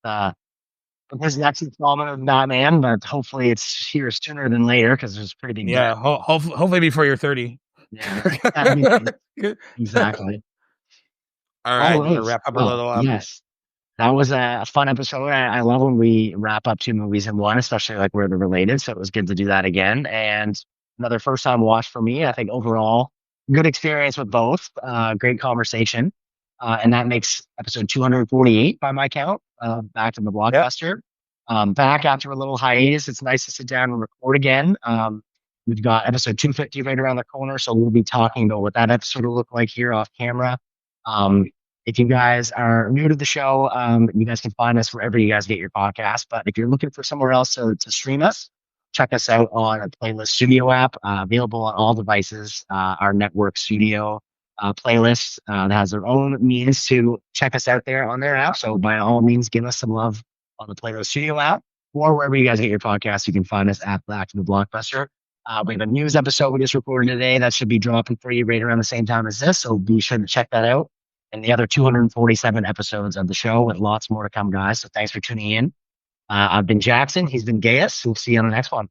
his next installment of Batman. But hopefully, it's here sooner than later because there's pretty big. Yeah, hopefully before you're 30. Yeah, exactly. All right, we're gonna wrap up a little. Yes. That was a fun episode. I love when we wrap up two movies in one, especially like where they're related. So it was good to do that again. And another first time watch for me. I think overall, good experience with both. Great conversation. And that makes episode 248 by my count, back to the blockbuster. Back after a little hiatus. It's nice to sit down and record again. We've got episode 250 right around the corner. So we'll be talking about what that episode will look like here off camera. If you guys are new to the show, you guys can find us wherever you guys get your podcast. But if you're looking for somewhere else to stream us, check us out on a Playlist Studio app, available on all devices. Our network studio playlist that has their own means to check us out there on their app. So by all means, give us some love on the Playlist Studio app, or wherever you guys get your podcast. You can find us at Back to the Blockbuster. We have a news episode we just recorded today that should be dropping for you right around the same time as this. So be sure to check that out. And the other 247 episodes of the show with lots more to come, guys. So thanks for tuning in. I've been Jackson. He's been Gaius. We'll see you on the next one.